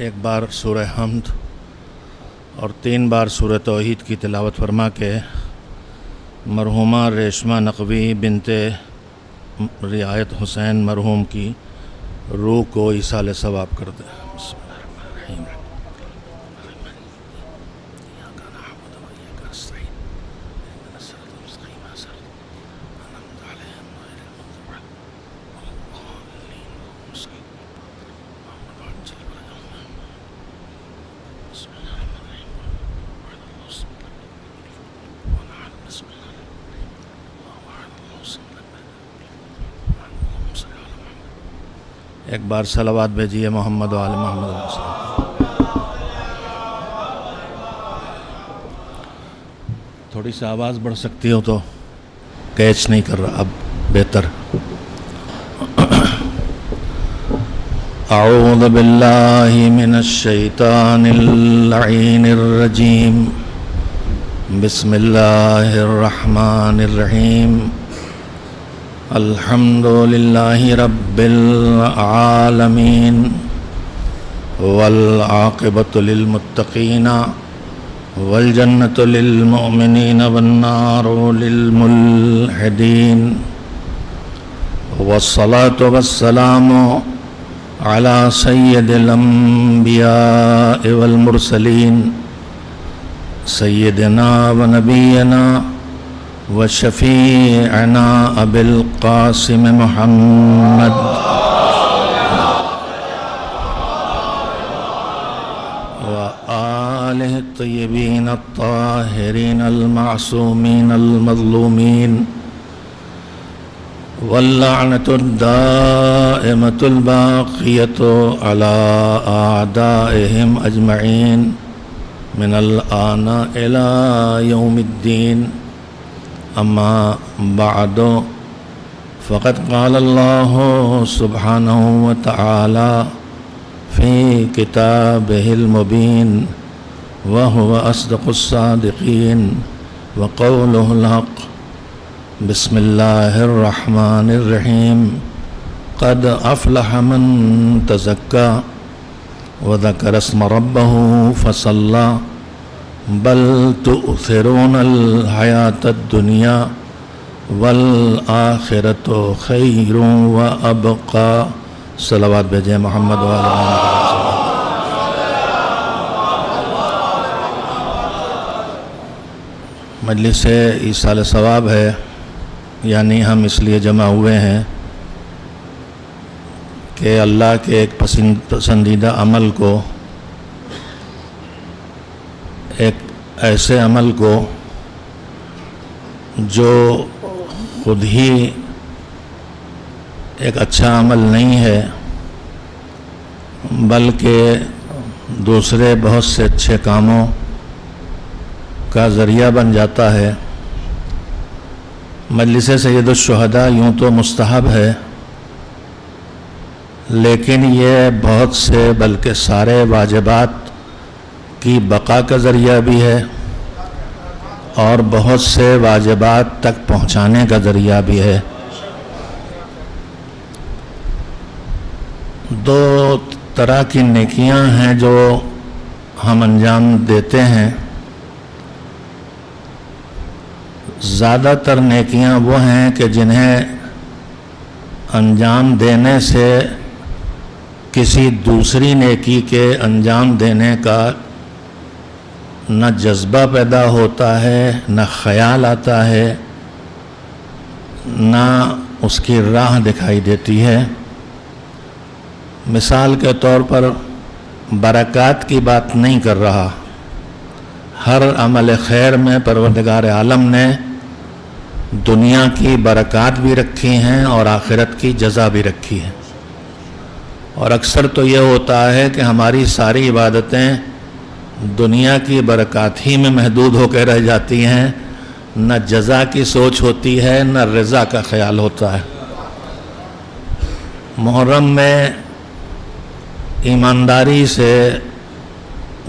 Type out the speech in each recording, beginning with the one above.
ایک بار سورہ حمد اور 3 بار سورہ توحید کی تلاوت فرما کے مرحومہ ریشمہ نقوی بنت رعایت حسین مرحوم کی روح کو ایصال ثواب کر دیں۔ بسم اللہ الرحمن الرحیم۔ ایک بار صلوات بھیجیے محمد و آل محمد علیہ وسلم۔ تھوڑی سی آواز بڑھ سکتی ہو تو کیچ نہیں کر رہا، اب بہتر۔ اعوذ باللہ من الشیطان اللعین الرجیم، بسم اللہ الرحمن الرحیم۔ الحمد للہ رب العالمین والعاقبۃ للمتقین والجنۃ للمؤمنین والنار للملحدین، والصلاة والسلام علی سید الانبیاء والمرسلین، سیدنا ونبینا وشفیعنا ابی القاسم محمد وآلہ الطیبین الطاہرین المعصومین المظلومین، واللعنۃ الدائمۃ الباقیۃ علی اعدائہم اجمعین من الآن الی یوم الدین۔ اما بعد فقد قال اللہ سبحانہ وتعالی فی کتابہ المبین وہو اصدق الصادقین وقولہ الحق۔ بسم اللہ الرحمن الرحیم۔ قد افلح من تزکا وذکر اسم ربہ فصلی، بل تؤثرون الحیاۃ الدنیا والآخرۃ خیر وابقی۔ صلوات بھیجیں محمد و آل محمد۔ مجلس ایصال ثواب ہے، یعنی ہم اس لیے جمع ہوئے ہیں کہ اللہ کے ایک پسندیدہ عمل کو، ایک ایسے عمل کو جو خود ہی ایک اچھا عمل نہیں ہے بلکہ دوسرے بہت سے اچھے کاموں کا ذریعہ بن جاتا ہے۔ مجلس سید الشہداء یوں تو مستحب ہے، لیکن یہ بہت سے بلکہ سارے واجبات کی بقا کا ذریعہ بھی ہے اور بہت سے واجبات تک پہنچانے کا ذریعہ بھی ہے۔ دو طرح کی نیکیاں ہیں جو ہم انجام دیتے ہیں۔ زیادہ تر نیکیاں وہ ہیں کہ جنہیں انجام دینے سے کسی دوسری نیکی کے انجام دینے کا نہ جذبہ پیدا ہوتا ہے، نہ خیال آتا ہے، نہ اس کی راہ دکھائی دیتی ہے۔ مثال کے طور پر برکات کی بات نہیں کر رہا، ہر عمل خیر میں پروردگار عالم نے دنیا کی برکات بھی رکھی ہیں اور آخرت کی جزا بھی رکھی ہے، اور اکثر تو یہ ہوتا ہے کہ ہماری ساری عبادتیں دنیا کی برکات ہی میں محدود ہو کے رہ جاتی ہیں، نہ جزا کی سوچ ہوتی ہے نہ رضا کا خیال ہوتا ہے۔ محرم میں ایمانداری سے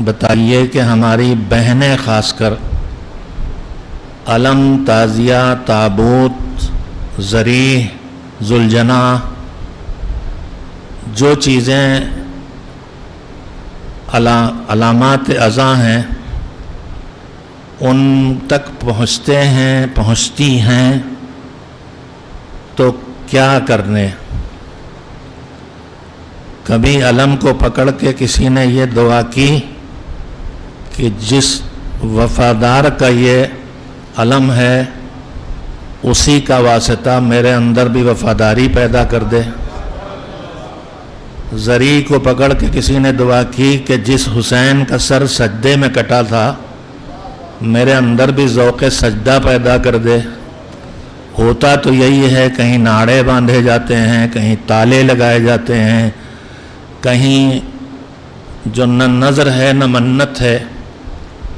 بتائیے کہ ہماری بہنیں خاص کر علم، تعزیہ، تابوت، ذریح، ذوالجناح جو چیزیں علامات ازاں ہیں ان تک پہنچتی ہیں تو کیا کرنے؟ کبھی علم کو پکڑ کے کسی نے یہ دعا کی کہ جس وفادار کا یہ علم ہے اسی کا واسطہ میرے اندر بھی وفاداری پیدا کر دے؟ زری کو پکڑ کے کسی نے دعا کی کہ جس حسین کا سر سجدے میں کٹا تھا میرے اندر بھی ذوق سجدہ پیدا کر دے؟ ہوتا تو یہی ہے، کہیں ناڑے باندھے جاتے ہیں، کہیں تالے لگائے جاتے ہیں، کہیں جو نہ نظر ہے نہ منت ہے،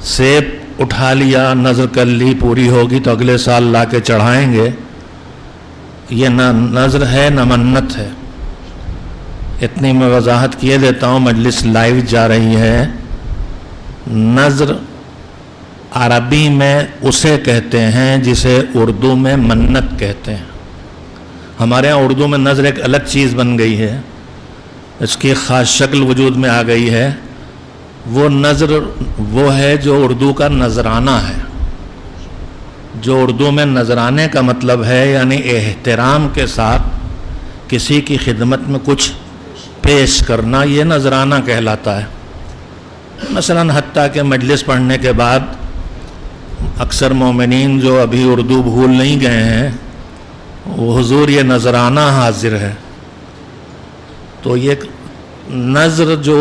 سیب اٹھا لیا، نظر کر لی، پوری ہوگی تو اگلے سال لا کے چڑھائیں گے، یہ نہ نظر ہے نہ منت ہے۔ اتنی میں وضاحت کیے دیتا ہوں، مجلس لائیو جا رہی ہے۔ نظر عربی میں اسے کہتے ہیں جسے اردو میں منت کہتے ہیں۔ ہمارے ہاں اردو میں نظر ایک الگ چیز بن گئی ہے، اس کی خاص شکل وجود میں آ گئی ہے۔ وہ نظر وہ ہے جو اردو کا نذرانہ ہے۔ جو اردو میں نذرانے کا مطلب ہے یعنی احترام کے ساتھ کسی کی خدمت میں کچھ پیش کرنا، یہ نذرانہ کہلاتا ہے۔ مثلاً حتیٰ کہ مجلس پڑھنے کے بعد اکثر مومنین جو ابھی اردو بھول نہیں گئے ہیں، وہ حضور یہ نذرانہ حاضر ہے، تو یہ نظر جو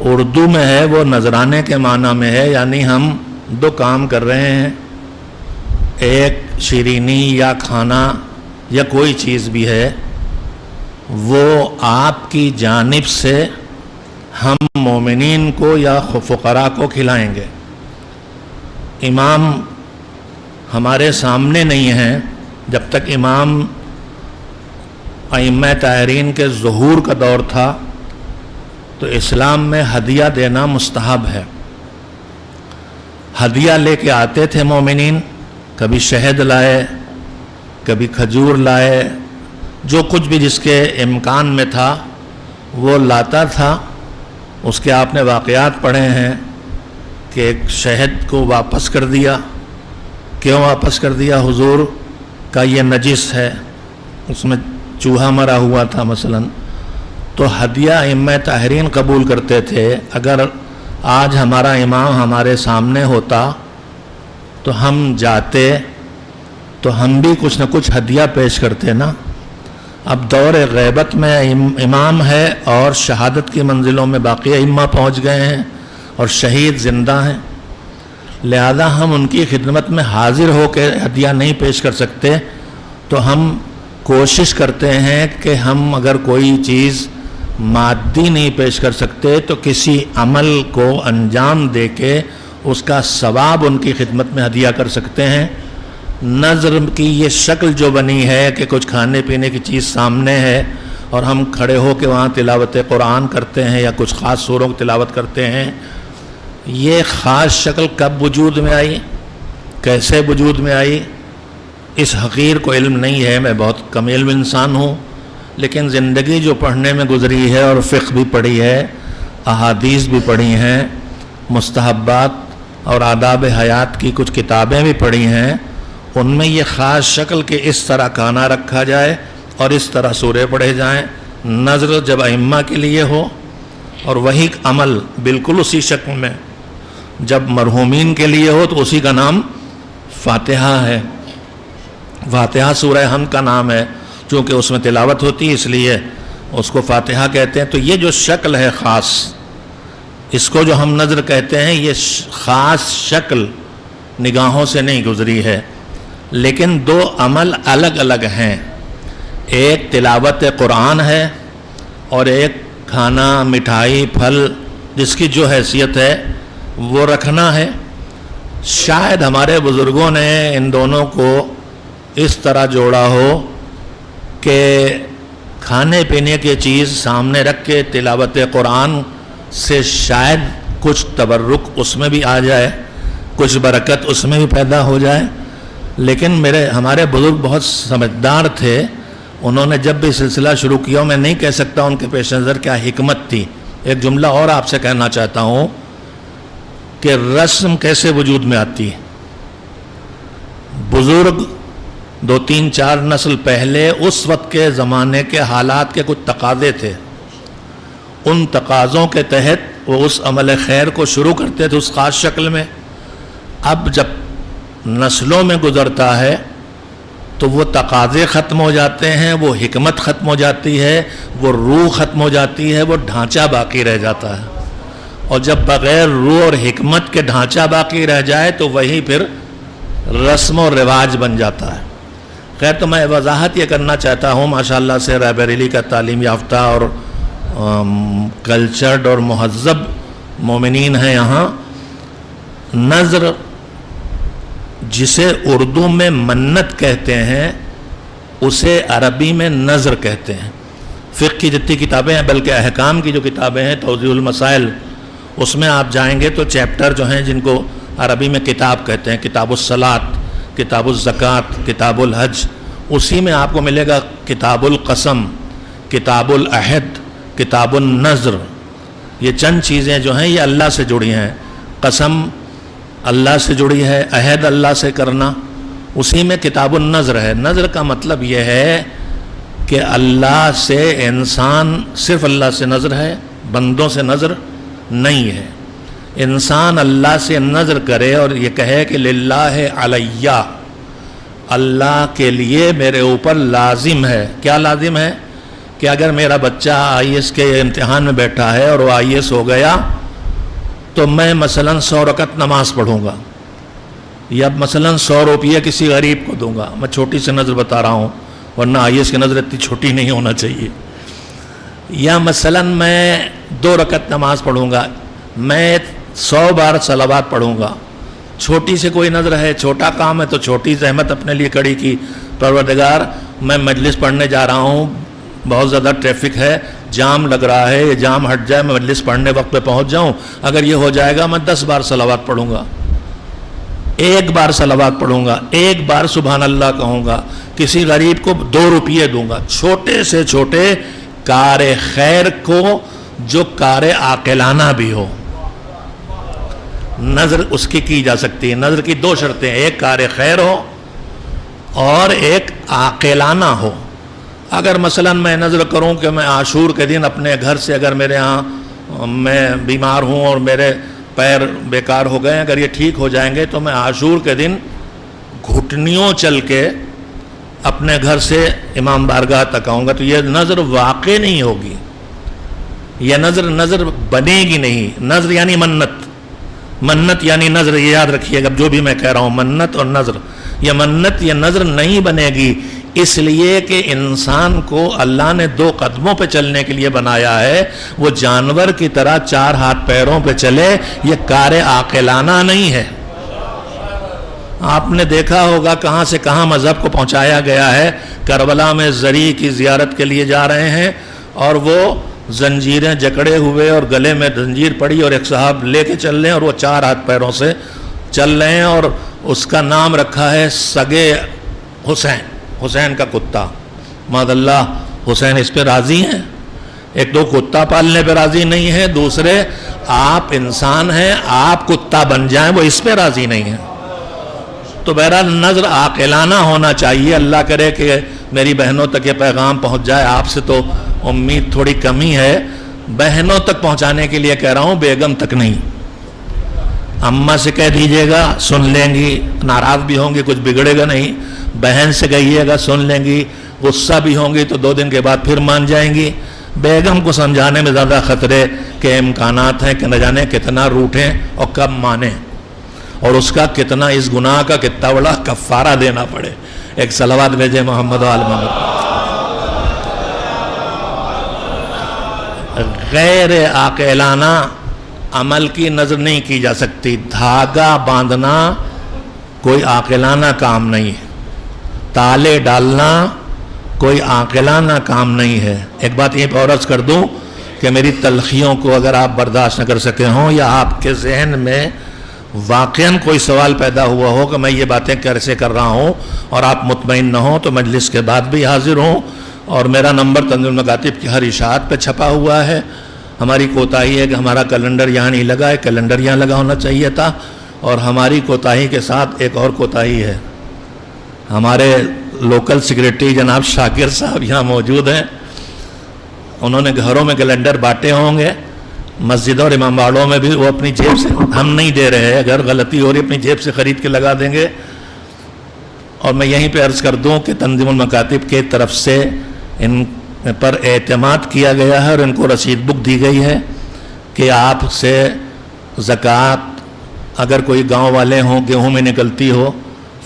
اردو میں ہے وہ نذرانے کے معنی میں ہے، یعنی ہم دو کام کر رہے ہیں، ایک شیرینی یا کھانا یا کوئی چیز بھی ہے، وہ آپ کی جانب سے ہم مومنین کو یا فقراء کو کھلائیں گے۔ امام ہمارے سامنے نہیں ہیں، جب تک امام ائمہ طاہرین کے ظہور کا دور تھا تو اسلام میں ہدیہ دینا مستحب ہے۔ ہدیہ لے کے آتے تھے مومنین، کبھی شہد لائے، کبھی کھجور لائے، جو کچھ بھی جس کے امکان میں تھا وہ لاتا تھا۔ اس کے آپ نے واقعات پڑھے ہیں کہ ایک شہد کو واپس کر دیا۔ کیوں واپس کر دیا؟ حضور کا یہ نجس ہے، اس میں چوہا مرا ہوا تھا مثلاً۔ تو ہدیہ ائمہ طاہرین قبول کرتے تھے۔ اگر آج ہمارا امام ہمارے سامنے ہوتا تو ہم جاتے تو ہم بھی کچھ نہ کچھ ہدیہ پیش کرتے نا۔ اب دور غیبت میں امام ہے اور شہادت کی منزلوں میں باقی ائمہ پہنچ گئے ہیں اور شہید زندہ ہیں، لہذا ہم ان کی خدمت میں حاضر ہو کے ہدیہ نہیں پیش کر سکتے۔ تو ہم کوشش کرتے ہیں کہ ہم اگر کوئی چیز مادی نہیں پیش کر سکتے تو کسی عمل کو انجام دے کے اس کا ثواب ان کی خدمت میں ہدیہ کر سکتے ہیں۔ نظر کی یہ شکل جو بنی ہے کہ کچھ کھانے پینے کی چیز سامنے ہے اور ہم کھڑے ہو کے وہاں تلاوت قرآن کرتے ہیں یا کچھ خاص سوروں کی تلاوت کرتے ہیں، یہ خاص شکل کب وجود میں آئی، کیسے وجود میں آئی، اس حقیر کو علم نہیں ہے۔ میں بہت کم علم انسان ہوں، لیکن زندگی جو پڑھنے میں گزری ہے اور فقہ بھی پڑھی ہے، احادیث بھی پڑھی ہیں، مستحبات اور آداب حیات کی کچھ کتابیں بھی پڑھی ہیں، ان میں یہ خاص شکل کہ اس طرح کھانا رکھا جائے اور اس طرح سورے پڑھے جائیں، نظر جب ائمہ کے لیے ہو، اور وہی عمل بالکل اسی شکل میں جب مرحومین کے لیے ہو تو اسی کا نام فاتحہ ہے۔ فاتحہ سورہ حمد کا نام ہے، چونکہ اس میں تلاوت ہوتی ہے اس لیے اس کو فاتحہ کہتے ہیں۔ تو یہ جو شکل ہے خاص، اس کو جو ہم نظر کہتے ہیں، یہ خاص شکل نگاہوں سے نہیں گزری ہے، لیکن دو عمل الگ الگ ہیں۔ ایک تلاوت قرآن ہے اور ایک کھانا، مٹھائی، پھل جس کی جو حیثیت ہے وہ رکھنا ہے۔ شاید ہمارے بزرگوں نے ان دونوں کو اس طرح جوڑا ہو کہ کھانے پینے کی چیز سامنے رکھ کے تلاوت قرآن سے شاید کچھ تبرک اس میں بھی آ جائے، کچھ برکت اس میں بھی پیدا ہو جائے۔ لیکن ہمارے بزرگ بہت سمجھدار تھے، انہوں نے جب بھی سلسلہ شروع کیا، میں نہیں کہہ سکتا ان کے پیش نظر کیا حکمت تھی، ایک جملہ اور آپ سے کہنا چاہتا ہوں کہ رسم کیسے وجود میں آتی ہے. بزرگ 2-3-4 نسل پہلے اس وقت کے زمانے کے حالات کے کچھ تقاضے تھے، ان تقاضوں کے تحت وہ اس عمل خیر کو شروع کرتے تھے اس خاص شکل میں. اب جب نسلوں میں گزرتا ہے تو وہ تقاضے ختم ہو جاتے ہیں، وہ حکمت ختم ہو جاتی ہے، وہ روح ختم ہو جاتی ہے، وہ ڈھانچہ باقی رہ جاتا ہے. اور جب بغیر روح اور حکمت کے ڈھانچہ باقی رہ جائے تو وہی پھر رسم و رواج بن جاتا ہے. خیر، تو میں وضاحت یہ کرنا چاہتا ہوں، ماشاءاللہ سے رائے بریلی کا تعلیم یافتہ اور کلچرڈ اور مہذب مومنین ہیں یہاں. نظر جسے اردو میں منت کہتے ہیں اسے عربی میں نظر کہتے ہیں. فقہ کی جتنی کتابیں ہیں، بلکہ احکام کی جو کتابیں ہیں، توضیح المسائل، اس میں آپ جائیں گے تو چیپٹر جو ہیں جن کو عربی میں کتاب کہتے ہیں، کتاب الصلاۃ، کتاب الزکوٰۃ، کتاب الحج، اسی میں آپ کو ملے گا کتاب القسم، کتاب العہد، کتاب النظر. یہ چند چیزیں جو ہیں یہ اللہ سے جڑی ہیں. قسم اللہ سے جڑی ہے، عہد اللہ سے کرنا، اسی میں کتاب النظر ہے. نظر کا مطلب یہ ہے کہ اللہ سے انسان، صرف اللہ سے نظر ہے، بندوں سے نظر نہیں ہے. انسان اللہ سے نظر کرے اور یہ کہے کہ للہ علیہ، اللہ کے لیے میرے اوپر لازم ہے. کیا لازم ہے؟ کہ اگر میرا بچہ IAS کے امتحان میں بیٹھا ہے اور وہ IAS ہو گیا تو میں مثلاً 100 رکعت نماز پڑھوں گا، یا مثلاً 100 روپیہ کسی غریب کو دوں گا. میں چھوٹی سے نظر بتا رہا ہوں، ورنہ IAS کی نظر اتنی چھوٹی نہیں ہونا چاہیے. یا مثلاً میں 2 رکعت نماز پڑھوں گا، میں 100 بار صلوات پڑھوں گا. چھوٹی سے کوئی نظر ہے، چھوٹا کام ہے تو چھوٹی زحمت اپنے لیے کڑی کی. پروردگار، میں مجلس پڑھنے جا رہا ہوں، بہت زیادہ ٹریفک ہے، جام لگ رہا ہے، یہ جام ہٹ جائے، میں مجلس پڑھنے وقت پہ پہنچ جاؤں. اگر یہ ہو جائے گا میں 10 بار صلوات پڑھوں گا، 1 بار صلوات پڑھوں گا، 1 بار سبحان اللہ کہوں گا، کسی غریب کو 2 روپیے دوں گا. چھوٹے سے چھوٹے کار خیر کو جو کار عاقلانہ بھی ہو، نظر اس کی جا سکتی ہے. نظر کی 2 شرطیں، ایک کار خیر ہو اور ایک عاقلانہ ہو. اگر مثلا میں نظر کروں کہ میں عاشور کے دن اپنے گھر سے، اگر میرے ہاں میں بیمار ہوں اور میرے پیر بیکار ہو گئے، اگر یہ ٹھیک ہو جائیں گے تو میں عاشور کے دن گھٹنیوں چل کے اپنے گھر سے امام بارگاہ تک آؤں گا، تو یہ نظر واقع نہیں ہوگی، یہ نظر بنے گی نہیں. نظر یعنی منت یعنی نظر، یہ یاد رکھیے گا جو بھی میں کہہ رہا ہوں، منت اور نظر، یہ نظر نہیں بنے گی. اس لیے کہ انسان کو اللہ نے 2 قدموں پہ چلنے کے لیے بنایا ہے. وہ جانور کی طرح 4 ہاتھ پیروں پہ چلے، یہ کار عاقلانہ نہیں ہے. آپ نے دیکھا ہوگا کہاں سے کہاں مذہب کو پہنچایا گیا ہے. کربلا میں زری کی زیارت کے لیے جا رہے ہیں اور وہ زنجیریں جکڑے ہوئے اور گلے میں زنجیر پڑی اور ایک صاحب لے کے چل رہے ہیں اور وہ 4 ہاتھ پیروں سے چل رہے ہیں، اور اس کا نام رکھا ہے سگے حسین کا کتا. ماد اللہ، حسین اس پہ راضی ہیں؟ ایک تو کتا پالنے پہ راضی نہیں ہے، دوسرے آپ انسان ہیں، آپ کتا بن جائیں، وہ اس پہ راضی نہیں ہیں. تو بہرحال نظر عاقلانہ ہونا چاہیے. اللہ کرے کہ میری بہنوں تک یہ پیغام پہنچ جائے. آپ سے تو امید تھوڑی کمی ہے، بہنوں تک پہنچانے کے لیے کہہ رہا ہوں، بیگم تک نہیں. اماں سے کہہ دیجئے گا، سن لیں گی، ناراض بھی ہوں گی، کچھ بگڑے گا نہیں. بہن سے کہیے گا، سن لیں گی، غصہ بھی ہوں گی تو 2 دن کے بعد پھر مان جائیں گی. بیگم کو سمجھانے میں زیادہ خطرے کے امکانات ہیں کہ نہ جانے کتنا روٹیں اور کب مانیں، اور اس کا کتنا، اس گناہ کا کتنا بڑا کفارہ دینا پڑے. ایک صلوات بھیجے محمد و آل محمد. غیر عاقلانہ عمل کی نظر نہیں کی جا سکتی. دھاگا باندھنا کوئی عاقلانہ کام نہیں ہے، تالے ڈالنا کوئی عاقلانہ کام نہیں ہے. ایک بات یہ عرض کر دوں کہ میری تلخیوں کو اگر آپ برداشت نہ کر سکے ہوں، یا آپ کے ذہن میں واقعاً کوئی سوال پیدا ہوا ہو کہ میں یہ باتیں کیسے کر رہا ہوں، اور آپ مطمئن نہ ہوں، تو مجلس کے بعد بھی حاضر ہوں. اور میرا نمبر تنظیم المکاتب کی ہر اشاعت پہ چھپا ہوا ہے. ہماری کوتاہی ہے کہ ہمارا کیلنڈر یہاں نہیں لگا ہے، کیلنڈر یہاں لگا ہونا چاہیے تھا. اور ہماری کوتاہی کے ساتھ ایک اور کوتاہی ہے. ہمارے لوکل سیکریٹری جناب شاکر صاحب یہاں موجود ہیں. انہوں نے گھروں میں کیلنڈر بانٹے ہوں گے، مسجدوں اور امام باڑوں میں بھی وہ اپنی جیب سے، ہم نہیں دے رہے ہیں، اگر غلطی ہو رہی اپنی جیب سے خرید کے لگا دیں گے. اور میں یہیں پہ عرض کر دوں کہ تنظیم المکاتب کے طرف سے ان پر اعتماد کیا گیا ہے اور ان کو رسید بک دی گئی ہے کہ آپ سے زکوٰۃ اگر کوئی گاؤں والے ہوں، گیہوں میں نکلتی ہو،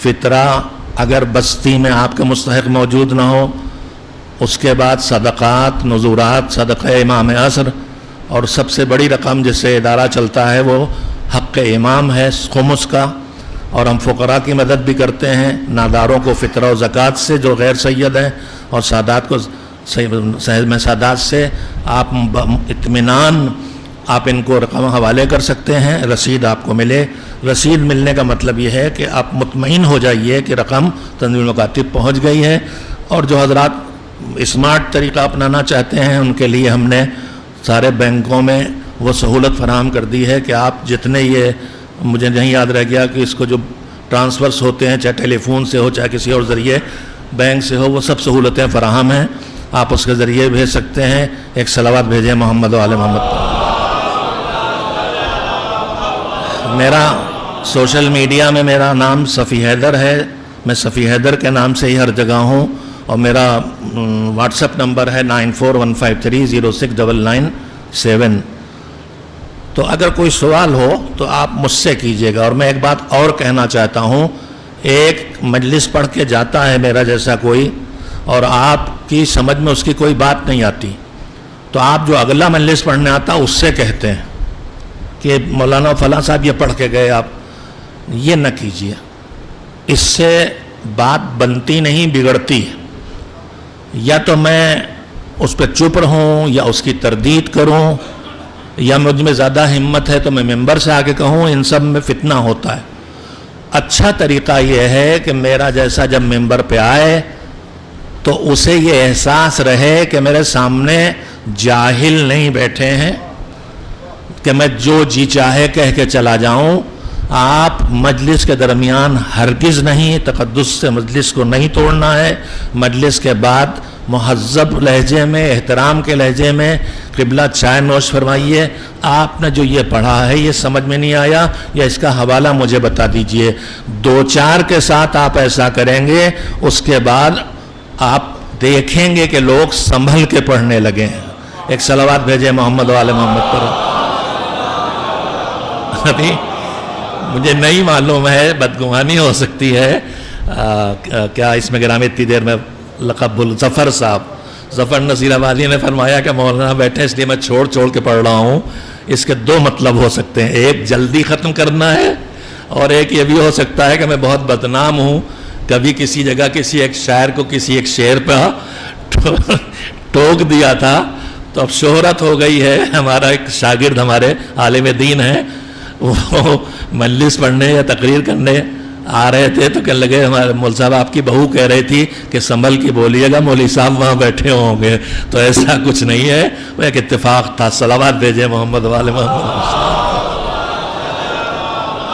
فطرہ اگر بستی میں آپ کے مستحق موجود نہ ہو، اس کے بعد صدقات، نذورات، صدقہ امام عصر، اور سب سے بڑی رقم جس سے ادارہ چلتا ہے وہ حق امام ہے خمس کا. اور ہم فقراء کی مدد بھی کرتے ہیں، ناداروں کو فطرہ و زکوٰۃ سے جو غیر سید ہیں، اور سادات کو میں سادات سے آپ اطمینان آپ ان کو رقم حوالے کر سکتے ہیں. رسید آپ کو ملے. رسید ملنے کا مطلب یہ ہے کہ آپ مطمئن ہو جائیے کہ رقم تنظیم المکاتب پہنچ گئی ہے. اور جو حضرات اسمارٹ طریقہ اپنانا چاہتے ہیں ان کے لیے ہم نے سارے بینکوں میں وہ سہولت فراہم کر دی ہے کہ آپ جتنے، یہ مجھے نہیں یاد رہ گیا کہ اس کو جو ٹرانسفرز ہوتے ہیں، چاہے ٹیلی فون سے ہو چاہے کسی اور ذریعے بینک سے ہو، وہ سب سہولتیں فراہم ہیں. آپ اس کے ذریعے بھیج سکتے ہیں. ایک صلوات بھیجیں محمد و آل محمد پر. میرا سوشل میڈیا میں میرا نام صفی حیدر ہے. میں صفی حیدر کے نام سے ہی ہر جگہ ہوں. اور میرا واٹس ایپ نمبر ہے 9415306997. تو اگر کوئی سوال ہو تو آپ مجھ سے کیجئے گا. اور میں ایک بات اور کہنا چاہتا ہوں، ایک مجلس پڑھ کے جاتا ہے میرا جیسا کوئی، اور آپ کی سمجھ میں اس کی کوئی بات نہیں آتی، تو آپ جو اگلا مجلس پڑھنے آتا اس سے کہتے ہیں کہ مولانا فلاں صاحب یہ پڑھ کے گئے. آپ یہ نہ کیجئے، اس سے بات بنتی نہیں، بگڑتی ہے. یا تو میں اس پہ چپ رہوں یا اس کی تردید کروں، یا مجھ میں زیادہ ہمت ہے تو میں ممبر سے آگے کہوں. ان سب میں فتنہ ہوتا ہے. اچھا طریقہ یہ ہے کہ میرا جیسا جب ممبر پہ آئے تو اسے یہ احساس رہے کہ میرے سامنے جاہل نہیں بیٹھے ہیں کہ میں جو جی چاہے کہہ کے چلا جاؤں. آپ مجلس کے درمیان ہرگز نہیں، تقدس سے مجلس کو نہیں توڑنا ہے. مجلس کے بعد مہذب لہجے میں، احترام کے لہجے میں قبلہ چائے نوش فرمائیے. آپ نے جو یہ پڑھا ہے یہ سمجھ میں نہیں آیا، یا اس کا حوالہ مجھے بتا دیجئے. 2-4 کے ساتھ آپ ایسا کریں گے، اس کے بعد آپ دیکھیں گے کہ لوگ سنبھل کے پڑھنے لگے ہیں. ایک صلوات بھیجے محمد و آل محمد پر. ابھی مجھے نہیں معلوم ہے، بدگمانی ہو سکتی ہے، کیا اس میں گرامی اتنی دیر میں لقب ظفر صاحب، ظفر نصیر آبادی نے فرمایا کہ مولانا بیٹھے اس لیے میں چھوڑ کے پڑھ رہا ہوں. اس کے 2 مطلب ہو سکتے ہیں، ایک جلدی ختم کرنا ہے، اور ایک یہ بھی ہو سکتا ہے کہ میں بہت بدنام ہوں. کبھی کسی جگہ کسی ایک شاعر کو کسی ایک شعر پہ ٹوک دیا تھا تو اب شہرت ہو گئی ہے. ہمارا ایک شاگرد ہمارے عالم دین ہے، وہ مجلس پڑھنے یا تقریر کرنے آ رہے تھے تو کہنے لگے ہمارے مول صاحب آپ کی بہو کہہ رہی تھی کہ سنبھل کی بولیے گا، مولوی صاحب وہاں بیٹھے ہوں گے. تو ایسا کچھ نہیں ہے، وہ ایک اتفاق تھا. صلوات بھیجے محمد والے محمد.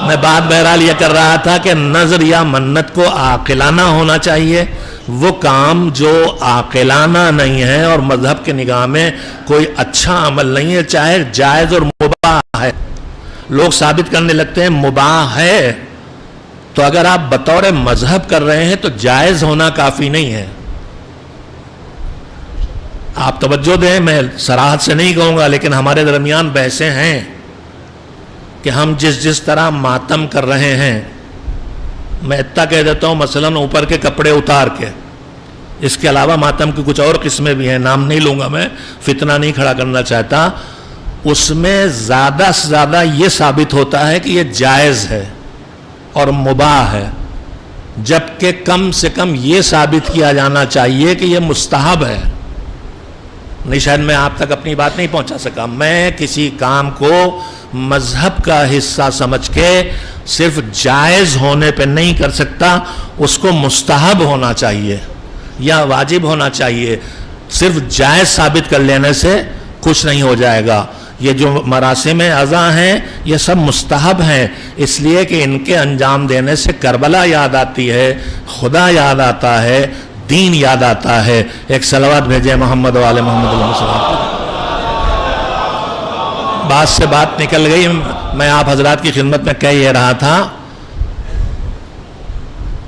میں بات بہرحال یہ کر رہا تھا کہ نظر یا منت کو عاقلانہ ہونا چاہیے. وہ کام جو عاقلانہ نہیں ہے اور مذہب کے نگاہ میں کوئی اچھا عمل نہیں ہے، چاہے جائز اور مباح ہے. لوگ ثابت کرنے لگتے ہیں مباح ہے، تو اگر آپ بطور مذہب کر رہے ہیں تو جائز ہونا کافی نہیں ہے. آپ توجہ دیں، میں صراحت سے نہیں کہوں گا، لیکن ہمارے درمیان بحثیں ہیں کہ ہم جس طرح ماتم کر رہے ہیں، میں اتنا کہہ دیتا ہوں مثلاً اوپر کے کپڑے اتار کے، اس کے علاوہ ماتم کی کچھ اور قسمیں بھی ہیں، نام نہیں لوں گا، میں فتنہ نہیں کھڑا کرنا چاہتا. اس میں زیادہ سے زیادہ یہ ثابت ہوتا ہے کہ یہ جائز ہے اور مباح ہے، جبکہ کم سے کم یہ ثابت کیا جانا چاہیے کہ یہ مستحب ہے. نہیں، شاید میں آپ تک اپنی بات نہیں پہنچا سکا. میں کسی کام کو مذہب کا حصہ سمجھ کے صرف جائز ہونے پہ نہیں کر سکتا، اس کو مستحب ہونا چاہیے یا واجب ہونا چاہیے. صرف جائز ثابت کر لینے سے خوش نہیں ہو جائے گا۔ یہ جو مراسم عزا ہیں یہ سب مستحب ہیں، اس لیے کہ ان کے انجام دینے سے کربلا یاد آتی ہے، خدا یاد آتا ہے، دین یاد آتا ہے۔ ایک صلوات بھیجیں محمد و آل محمد علیہ وسلم۔ بات سے بات نکل گئی، میں آپ حضرات کی خدمت میں کہہ یہ رہا تھا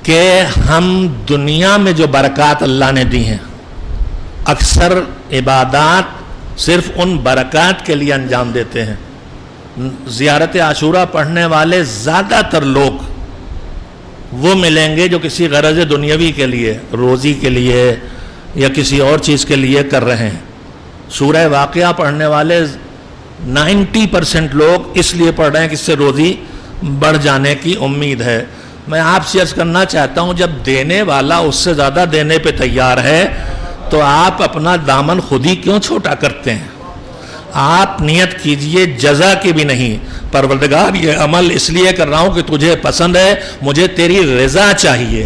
کہ ہم دنیا میں جو برکات اللہ نے دی ہیں، اکثر عبادات صرف ان برکات کے لیے انجام دیتے ہیں۔ زیارت عاشورہ پڑھنے والے زیادہ تر لوگ وہ ملیں گے جو کسی غرض دنیاوی کے لیے، روزی کے لیے یا کسی اور چیز کے لیے کر رہے ہیں۔ سورہ واقعہ پڑھنے والے 90% لوگ اس لیے پڑھ رہے ہیں کہ اس سے روزی بڑھ جانے کی امید ہے۔ میں آپ سے عرض کرنا چاہتا ہوں، جب دینے والا اس سے زیادہ دینے پہ تیار ہے تو آپ اپنا دامن خود ہی کیوں چھوٹا کرتے ہیں؟ آپ نیت کیجئے جزا کی بھی نہیں، پروردگار یہ عمل اس لیے کر رہا ہوں کہ تجھے پسند ہے، مجھے تیری رضا چاہیے۔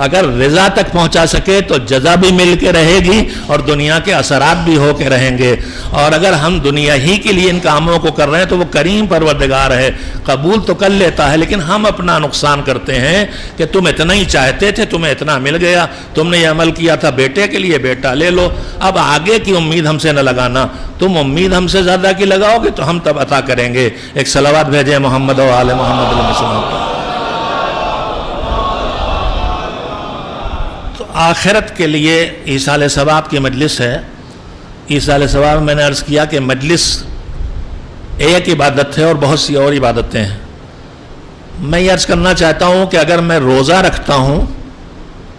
اگر رضا تک پہنچا سکے تو جزا بھی مل کے رہے گی اور دنیا کے اثرات بھی ہو کے رہیں گے۔ اور اگر ہم دنیا ہی کے لیے ان کاموں کو کر رہے ہیں تو وہ کریم پروردگار ہے، قبول تو کر لیتا ہے، لیکن ہم اپنا نقصان کرتے ہیں کہ تم اتنا ہی چاہتے تھے، تمہیں اتنا مل گیا، تم نے یہ عمل کیا تھا بیٹے کے لیے، بیٹا لے لو، اب آگے کی امید ہم سے نہ لگانا۔ تم امید ہم سے زیادہ کی لگاؤ گے تو ہم تب عطا کریں گے۔ ایک صلوات بھیجیں محمد و آل محمد علیہ وسلم۔ آخرت کے لیے ایصال ثواب کی مجلس ہے۔ ایصال ثواب میں نے عرض کیا کہ مجلس ایک عبادت ہے اور بہت سی اور عبادتیں ہیں۔ میں یہ عرض کرنا چاہتا ہوں کہ اگر میں روزہ رکھتا ہوں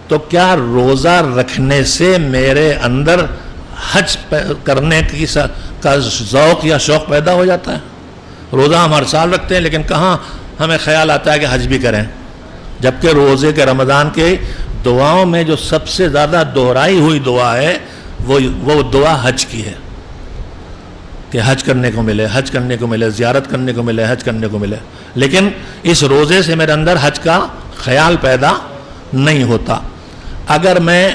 تو کیا روزہ رکھنے سے میرے اندر حج کرنے کا ذوق یا شوق پیدا ہو جاتا ہے؟ روزہ ہم ہر سال رکھتے ہیں لیکن کہاں ہمیں خیال آتا ہے کہ حج بھی کریں، جبکہ روزے کے رمضان کے دعاؤں میں جو سب سے زیادہ دہرائی ہوئی دعا ہے وہ دعا حج کی ہے کہ حج کرنے کو ملے، حج کرنے کو ملے، زیارت کرنے کو ملے، حج کرنے کو ملے۔ لیکن اس روزے سے میرے اندر حج کا خیال پیدا نہیں ہوتا۔ اگر میں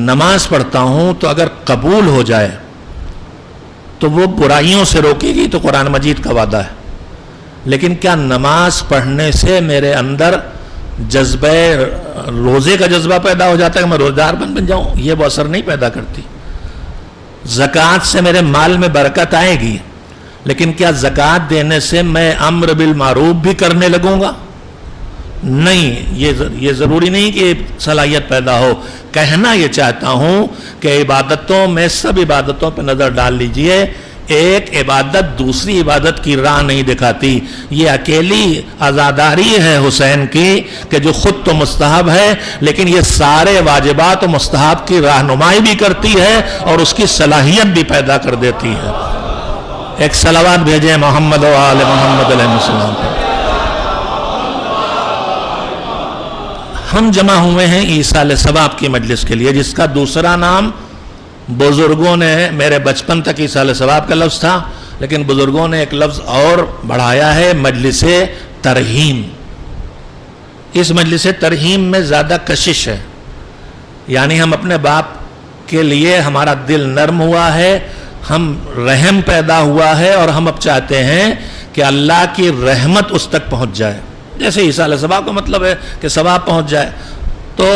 نماز پڑھتا ہوں تو اگر قبول ہو جائے تو وہ برائیوں سے روکے گی تو قرآن مجید کا وعدہ ہے، لیکن کیا نماز پڑھنے سے میرے اندر جذبہ روزے کا جذبہ پیدا ہو جاتا ہے کہ میں روزدار بن جاؤں؟ یہ وہ اثر نہیں پیدا کرتی۔ زکوٰۃ سے میرے مال میں برکت آئے گی، لیکن کیا زکوٰۃ دینے سے میں امر بالمعروف بھی کرنے لگوں گا؟ نہیں، یہ ضروری نہیں کہ صلاحیت پیدا ہو۔ کہنا یہ چاہتا ہوں کہ عبادتوں میں سب عبادتوں پہ نظر ڈال لیجئے، ایک عبادت دوسری عبادت کی راہ نہیں دکھاتی۔ یہ اکیلی عزاداری ہے حسین کی کہ جو خود تو مستحب ہے لیکن یہ سارے واجبات و مستحب کی رہنمائی بھی کرتی ہے اور اس کی صلاحیت بھی پیدا کر دیتی ہے۔ ایک صلوات بھیجیں محمد و آل محمد علیہ السلام پر۔ ہم جمع ہوئے ہیں ایصال ثواب کی مجلس کے لیے، جس کا دوسرا نام بزرگوں نے، میرے بچپن تک ایصال ثواب کا لفظ تھا لیکن بزرگوں نے ایک لفظ اور بڑھایا ہے، مجلس ترحیم۔ اس مجلس ترحیم میں زیادہ کشش ہے، یعنی ہم اپنے باپ کے لیے ہمارا دل نرم ہوا ہے، ہم رحم پیدا ہوا ہے اور ہم اب چاہتے ہیں کہ اللہ کی رحمت اس تک پہنچ جائے۔ جیسے ایصال ثواب کا مطلب ہے کہ ثواب پہنچ جائے، تو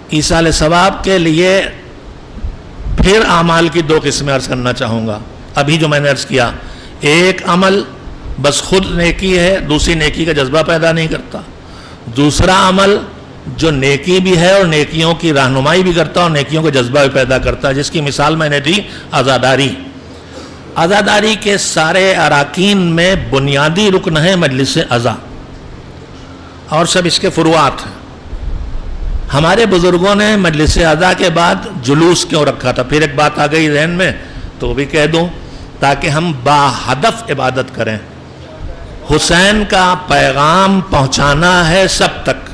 ایصال ثواب کے لیے پھر اعمال کی دو قسمیں عرض کرنا چاہوں گا۔ ابھی جو میں نے عرض کیا، ایک عمل بس خود نیکی ہے، دوسری نیکی کا جذبہ پیدا نہیں کرتا۔ دوسرا عمل جو نیکی بھی ہے اور نیکیوں کی رہنمائی بھی کرتا اور نیکیوں کا جذبہ بھی پیدا کرتا ہے، جس کی مثال میں نے دی عزاداری۔ عزاداری کے سارے اراکین میں بنیادی رکن ہے مجلس عزا، اور سب اس کے فروعات ہیں۔ ہمارے بزرگوں نے مجلس عزا کے بعد جلوس کیوں رکھا تھا؟ پھر ایک بات آ گئی ذہن میں تو وہ بھی کہہ دوں تاکہ ہم باہدف عبادت کریں۔ حسین کا پیغام پہنچانا ہے سب تک،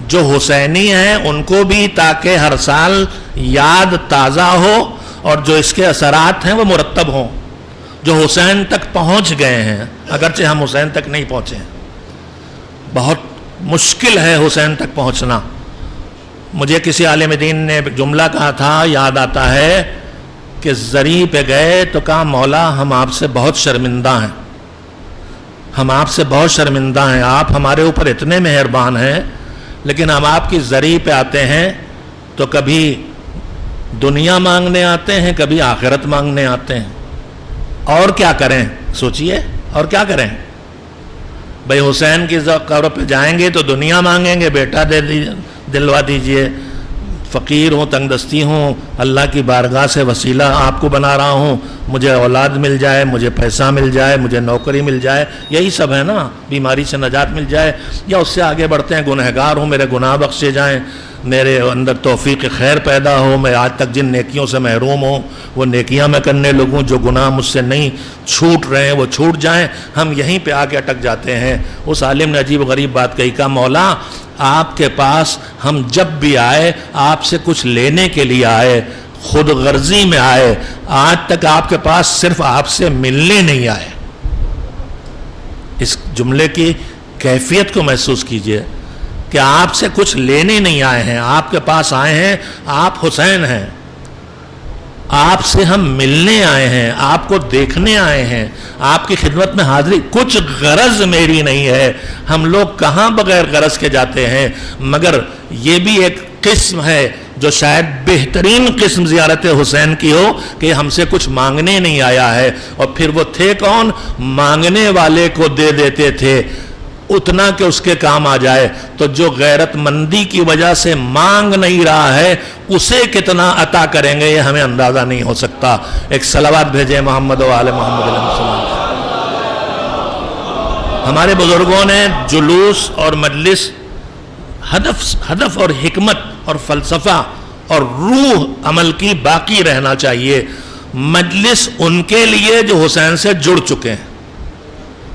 جو حسینی ہیں ان کو بھی، تاکہ ہر سال یاد تازہ ہو اور جو اس کے اثرات ہیں وہ مرتب ہوں۔ جو حسین تک پہنچ گئے ہیں، اگرچہ ہم حسین تک نہیں پہنچے ہیں، بہت مشکل ہے حسین تک پہنچنا۔ مجھے کسی عالم دین نے جملہ کہا تھا، یاد آتا ہے کہ زری پہ گئے تو کہا مولا ہم آپ سے بہت شرمندہ ہیں، ہم آپ سے بہت شرمندہ ہیں، آپ ہمارے اوپر اتنے مہربان ہیں، لیکن ہم آپ کی زری پہ آتے ہیں تو کبھی دنیا مانگنے آتے ہیں، کبھی آخرت مانگنے آتے ہیں، اور کیا کریں؟ سوچئے اور کیا کریں؟ بھئی حسین کی قبر پہ جائیں گے تو دنیا مانگیں گے، بیٹا دلوا دیجئے، فقیر ہوں، تنگ دستی ہوں، اللہ کی بارگاہ سے وسیلہ آپ کو بنا رہا ہوں، مجھے اولاد مل جائے، مجھے پیسہ مل جائے، مجھے نوکری مل جائے، یہی سب ہے نا، بیماری سے نجات مل جائے، یا اس سے آگے بڑھتے ہیں گنہگار ہوں، میرے گناہ بخشے جائیں، میرے اندر توفیق خیر پیدا ہو، میں آج تک جن نیکیوں سے محروم ہوں وہ نیکیاں میں کرنے لگوں، جو گناہ مجھ سے نہیں چھوٹ رہے ہیں وہ چھوٹ جائیں، ہم یہیں پہ آ کے اٹک جاتے ہیں۔ اس عالم نے عجیب غریب بات کہی، کہا مولا آپ کے پاس ہم جب بھی آئے آپ سے کچھ لینے کے لیے آئے، خود غرضی میں آئے، آج تک آپ کے پاس صرف آپ سے ملنے نہیں آئے۔ اس جملے کی کیفیت کو محسوس کیجئے کہ آپ سے کچھ لینے نہیں آئے ہیں، آپ کے پاس آئے ہیں، آپ حسین ہیں، آپ سے ہم ملنے آئے ہیں، آپ کو دیکھنے آئے ہیں، آپ کی خدمت میں حاضری، کچھ غرض میری نہیں ہے۔ ہم لوگ کہاں بغیر غرض کے جاتے ہیں، مگر یہ بھی ایک قسم ہے جو شاید بہترین قسم زیارت حسین کی ہو کہ ہم سے کچھ مانگنے نہیں آیا ہے، اور پھر وہ تھے کون؟ مانگنے والے کو دے دیتے تھے اتنا کہ اس کے کام آ جائے۔ تو جو غیرت مندی کی وجہ سے مانگ نہیں رہا ہے اسے کتنا عطا کریں گے یہ ہمیں اندازہ نہیں ہو سکتا۔ ایک صلوات بھیجیں محمد و آل محمد علیہ السلام۔ ہمارے بزرگوں نے جلوس اور مجلس ہدف اور حکمت اور فلسفہ اور روح عمل کی باقی رہنا چاہیے۔ مجلس ان کے لیے جو حسین سے جڑ چکے ہیں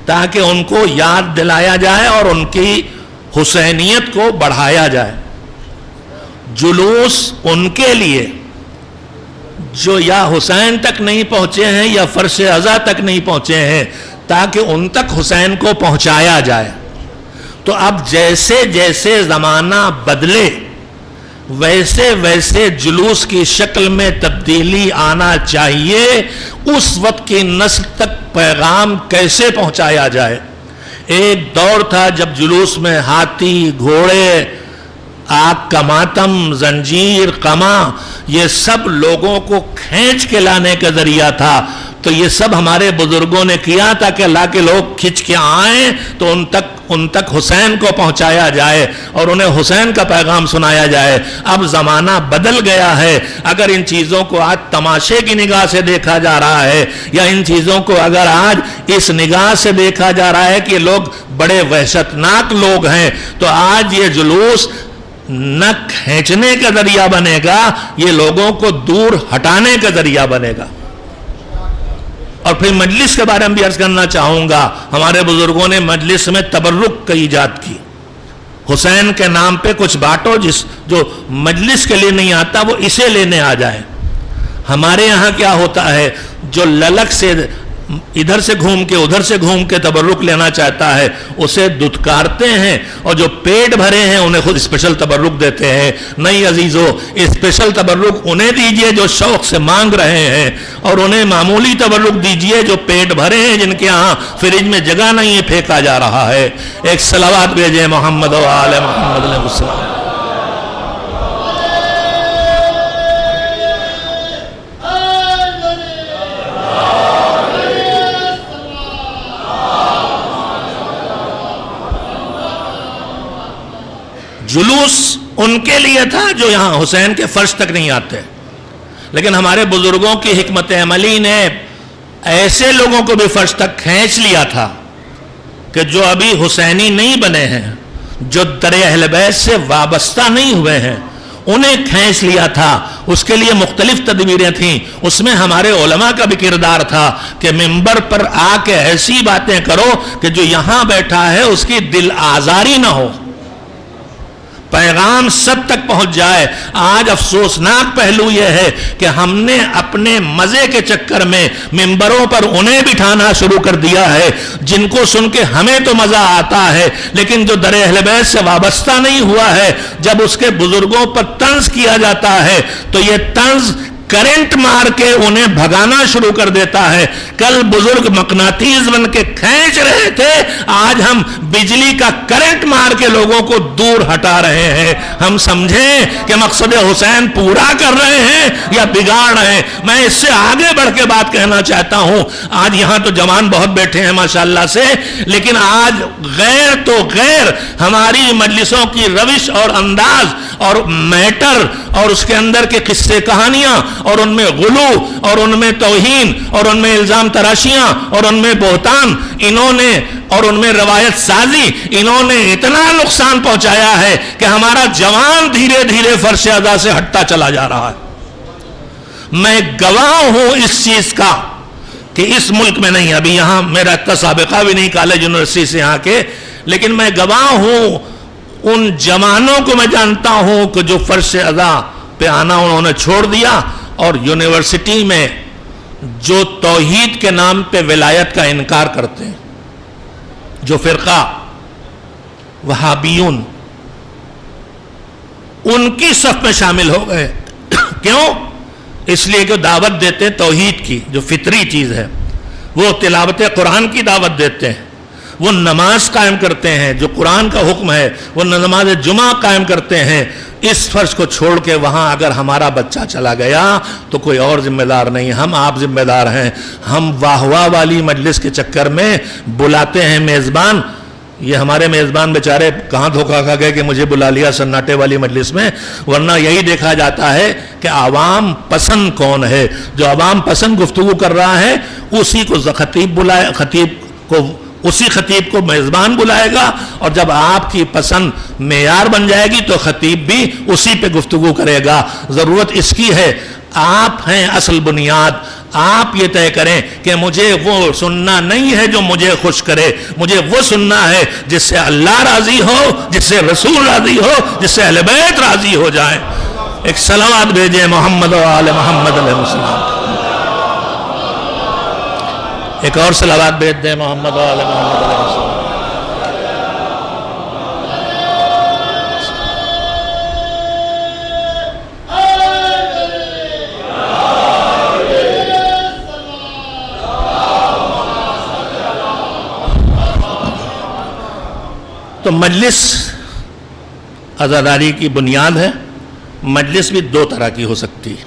تاکہ ان کو یاد دلایا جائے اور ان کی حسینیت کو بڑھایا جائے۔ جلوس ان کے لیے جو یا حسین تک نہیں پہنچے ہیں یا فرش عزا تک نہیں پہنچے ہیں تاکہ ان تک حسین کو پہنچایا جائے۔ تو اب جیسے جیسے زمانہ بدلے ویسے ویسے جلوس کی شکل میں تبدیلی آنا چاہیے۔ اس وقت کی نسل تک پیغام کیسے پہنچایا جائے؟ ایک دور تھا جب جلوس میں ہاتھی، گھوڑے، آگ کا ماتم، زنجیر، قمع، یہ سب لوگوں کو کھینچ کے لانے کا ذریعہ تھا۔ تو یہ سب ہمارے بزرگوں نے کیا تھا کہ اللہ کے لوگ کھنچ کے آئیں تو ان تک حسین کو پہنچایا جائے اور انہیں حسین کا پیغام سنایا جائے۔ اب زمانہ بدل گیا ہے۔ اگر ان چیزوں کو آج تماشے کی نگاہ سے دیکھا جا رہا ہے یا ان چیزوں کو اگر آج اس نگاہ سے دیکھا جا رہا ہے کہ یہ لوگ بڑے وحشتناک لوگ ہیں، تو آج یہ جلوس نہ کھینچنے کا ذریعہ بنے گا، یہ لوگوں کو دور ہٹانے کا ذریعہ بنے گا۔ اور پھر مجلس کے بارے میں بھی عرض کرنا چاہوں گا، ہمارے بزرگوں نے مجلس میں تبرک کا ایجاد کی۔ حسین کے نام پہ کچھ بانٹو، جو مجلس کے لیے نہیں آتا وہ اسے لینے آ جائے۔ ہمارے یہاں کیا ہوتا ہے، جو للک سے ادھر سے گھوم کے ادھر سے گھوم کے تبرک لینا چاہتا ہے اسے دھتکارتے ہیں، اور جو پیٹ بھرے ہیں انہیں خود اسپیشل تبرک دیتے ہیں۔ نہیں عزیزو، اسپیشل تبرک انہیں دیجئے جو شوق سے مانگ رہے ہیں، اور انہیں معمولی تبرک دیجئے جو پیٹ بھرے ہیں، جن کے ہاں فریج میں جگہ نہیں ہے، پھینکا جا رہا ہے۔ ایک صلوات بھیجیں محمد و آل محمد علیہ السلام۔ جلوس ان کے لیے تھا جو یہاں حسین کے فرش تک نہیں آتے، لیکن ہمارے بزرگوں کی حکمت عملی نے ایسے لوگوں کو بھی فرش تک کھینچ لیا تھا کہ جو ابھی حسینی نہیں بنے ہیں، جو در اہل بیت سے وابستہ نہیں ہوئے ہیں، انہیں کھینچ لیا تھا۔ اس کے لیے مختلف تدبیریں تھیں، اس میں ہمارے علماء کا بھی کردار تھا کہ منبر پر آ کے ایسی باتیں کرو کہ جو یہاں بیٹھا ہے اس کی دل آزاری نہ ہو، پیغام سب تک پہنچ جائے۔ آج افسوسناک پہلو یہ ہے کہ ہم نے اپنے مزے کے چکر میں ممبروں پر انہیں بٹھانا شروع کر دیا ہے جن کو سن کے ہمیں تو مزہ آتا ہے، لیکن جو در اہل بیت سے وابستہ نہیں ہوا ہے، جب اس کے بزرگوں پر طنز کیا جاتا ہے تو یہ طنز کرنٹ مار کے انہیں بھگانا شروع کر دیتا ہے. کل بزرگ مقناطیس بن کے کھینچ رہے تھے, آج ہم بجلی کا کرنٹ مار کے لوگوں کو دور ہٹا رہے ہیں. ہم سمجھیں کہ مقصد حسین پورا کر رہے ہیں یا بگاڑ رہے ہیں. میں اس سے آگے بڑھ کے بات کہنا چاہتا ہوں. آج یہاں تو جوان بہت بیٹھے ہیں ماشاءاللہ سے, لیکن آج غیر تو غیر ہماری مجلسوں کی روش اور انداز اور میٹر اور اس کے اندر کے قصے کہانیاں اور ان میں غلو اور ان میں توہین اور ان میں الزام تراشیاں اور ان میں بہتان, انہوں نے اور ان میں روایت سازی, انہوں نے اتنا نقصان پہنچایا ہے کہ ہمارا جوان دھیرے دھیرے فرش ادا سے ہٹتا چلا جا رہا ہے. میں گواہ ہوں اس چیز کا کہ اس ملک میں نہیں, ابھی یہاں میرا اتنا سابقہ بھی نہیں کالج یونیورسٹی سے یہاں کے, لیکن میں گواہ ہوں ان جوانوں کو میں جانتا ہوں کہ جو فرش ادا پہ آنا انہوں نے چھوڑ دیا اور یونیورسٹی میں جو توحید کے نام پہ ولایت کا انکار کرتے ہیں, جو فرقہ وہابیون, ان کی صف میں شامل ہو گئے. کیوں؟ اس لیے کہ دعوت دیتے توحید کی جو فطری چیز ہے, وہ تلاوت قرآن کی دعوت دیتے ہیں, وہ نماز قائم کرتے ہیں جو قرآن کا حکم ہے, وہ نماز جمعہ قائم کرتے ہیں. اس فرض کو چھوڑ کے وہاں اگر ہمارا بچہ چلا گیا تو کوئی اور ذمہ دار نہیں, ہم آپ ذمہ دار ہیں. ہم واہ واہ والی مجلس کے چکر میں بلاتے ہیں میزبان. یہ ہمارے میزبان بیچارے کہاں دھوکہ کھا گئے کہ مجھے بلا لیا سناٹے والی مجلس میں, ورنہ یہی دیکھا جاتا ہے کہ عوام پسند کون ہے. جو عوام پسند گفتگو کر رہا ہے اسی کو خطیب بلائے, اسی خطیب کو میزبان بلائے گا, اور جب آپ کی پسند معیار بن جائے گی تو خطیب بھی اسی پہ گفتگو کرے گا. ضرورت اس کی ہے, آپ ہیں اصل بنیاد. آپ یہ طے کریں کہ مجھے وہ سننا نہیں ہے جو مجھے خوش کرے, مجھے وہ سننا ہے جس سے اللہ راضی ہو, جس سے رسول راضی ہو, جس سے اہل بیت راضی ہو جائیں. ایک صلوات بھیجیں محمد و آل محمد علیہ السلام. ایک اور صلوات بھیج دیں محمد و آل محمد علیہ السلام. تو مجلس عزاداری کی بنیاد ہے. مجلس بھی دو طرح کی ہو سکتی ہے.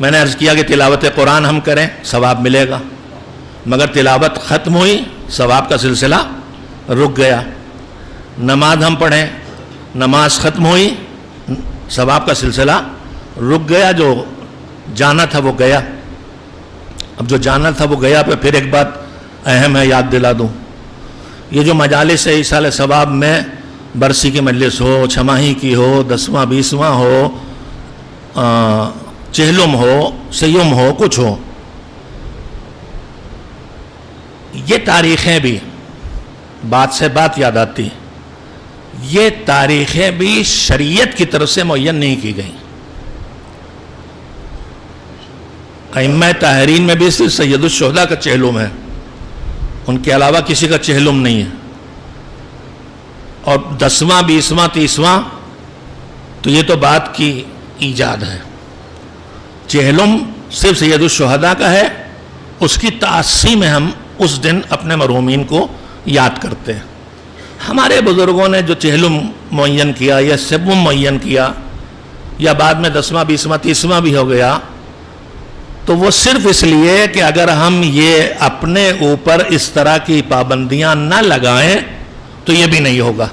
میں نے عرض کیا کہ تلاوت قرآن ہم کریں ثواب ملے گا, مگر تلاوت ختم ہوئی ثواب کا سلسلہ رک گیا. نماز ہم پڑھیں, نماز ختم ہوئی ثواب کا سلسلہ رک گیا. جو جانا تھا وہ گیا. اب جو جانا تھا وہ گیا. پھر ایک بات اہم ہے, یاد دلا دوں. یہ جو مجالس ہے ایصال ثواب میں برسی کی مجلس ہو, چھماہی کی ہو, 10واں 20واں ہو, چہلم ہو, سیم ہو, کچھ ہو, یہ تاریخیں بھی, بات سے بات یاد آتی, یہ تاریخیں بھی شریعت کی طرف سے معین نہیں کی گئیں. ائمہ طاہرین میں بھی صرف سید الشہداء کا چہلم ہے, ان کے علاوہ کسی کا چہلم نہیں ہے. اور 10واں 20واں 30واں تو یہ تو بات کی ایجاد ہے. چہلم صرف سید الشہداء کا ہے. اس کی تعصی میں ہم اس دن اپنے مرحومین کو یاد کرتے ہیں. ہمارے بزرگوں نے جو چہلم معین کیا یا سبم معین کیا یا بعد میں 10واں 20واں 30واں بھی ہو گیا, تو وہ صرف اس لیے کہ اگر ہم یہ اپنے اوپر اس طرح کی پابندیاں نہ لگائیں تو یہ بھی نہیں ہوگا.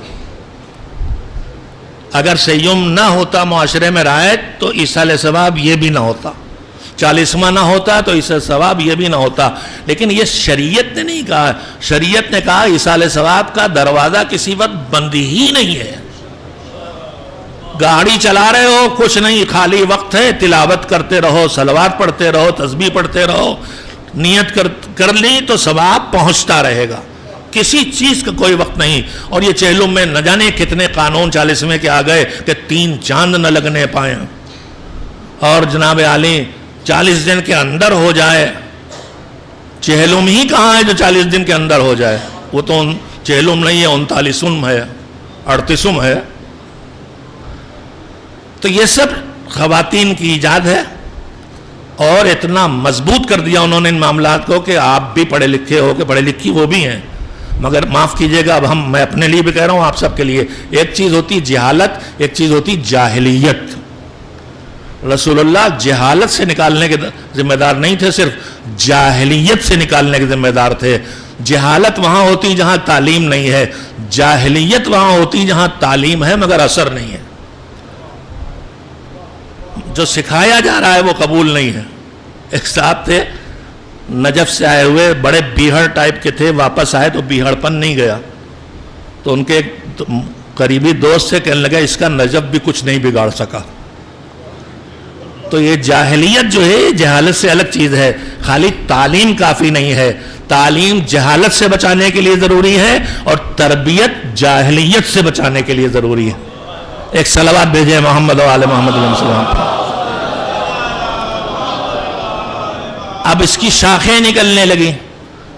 اگر سیم نہ ہوتا معاشرے میں رائج تو ایصال ثواب یہ بھی نہ ہوتا, 40واں نہ ہوتا تو ایصال ثواب یہ بھی نہ ہوتا. لیکن یہ شریعت نے نہیں کہا. شریعت نے کہا ایصال ثواب کا دروازہ کسی وقت بند ہی نہیں ہے. گاڑی چلا رہے ہو, کچھ نہیں, خالی وقت ہے, تلاوت کرتے رہو, صلوات پڑھتے رہو, تسبیح پڑھتے رہو, نیت کر لی تو ثواب پہنچتا رہے گا. کسی چیز کا کوئی وقت نہیں. اور یہ چہلم میں نہ جانے کتنے قانون 40ویں کے آ گئے کہ 3 چاند نہ لگنے پائیں, اور جناب عالی 40 دن کے اندر ہو جائے. چہلم ہی کہاں ہے جو 40 دن کے اندر ہو جائے؟ وہ تو چہلم نہیں ہے, 39 ہے, 38 ہے. تو یہ سب خواتین کی ایجاد ہے. اور اتنا مضبوط کر دیا انہوں نے ان معاملات کو کہ آپ بھی پڑھے لکھے ہو کہ پڑھے لکھی وہ بھی ہیں، مگر معاف کیجئے گا، اب میں اپنے لیے بھی کہہ رہا ہوں، آپ سب کے لیے، ایک چیز ہوتی جہالت، ایک چیز ہوتی جاہلیت۔ رسول اللہ جہالت سے نکالنے کے ذمہ دار نہیں تھے، صرف جاہلیت سے نکالنے کے ذمہ دار تھے۔ جہالت وہاں ہوتی جہاں تعلیم نہیں ہے، جاہلیت وہاں ہوتی جہاں تعلیم ہے مگر اثر نہیں ہے۔ جو سکھایا جا رہا ہے وہ قبول نہیں ہے۔ ایک صاحب تھے نجف سے آئے ہوئے، بڑے بیہڑ ٹائپ کے تھے، واپس آئے تو بیہڑ پن نہیں گیا، تو ان کے قریبی دوست سے کہنے لگا اس کا نجف بھی کچھ نہیں بگاڑ سکا۔ تو یہ جاہلیت جو ہے جہالت سے الگ چیز ہے، خالی تعلیم کافی نہیں ہے، تعلیم جہالت سے بچانے کے لیے ضروری ہے اور تربیت جاہلیت سے بچانے کے لیے ضروری ہے۔ ایک صلوات بھیجیں محمد و آل محمد علیہ السلام۔ اب اس کی شاخیں نکلنے لگی،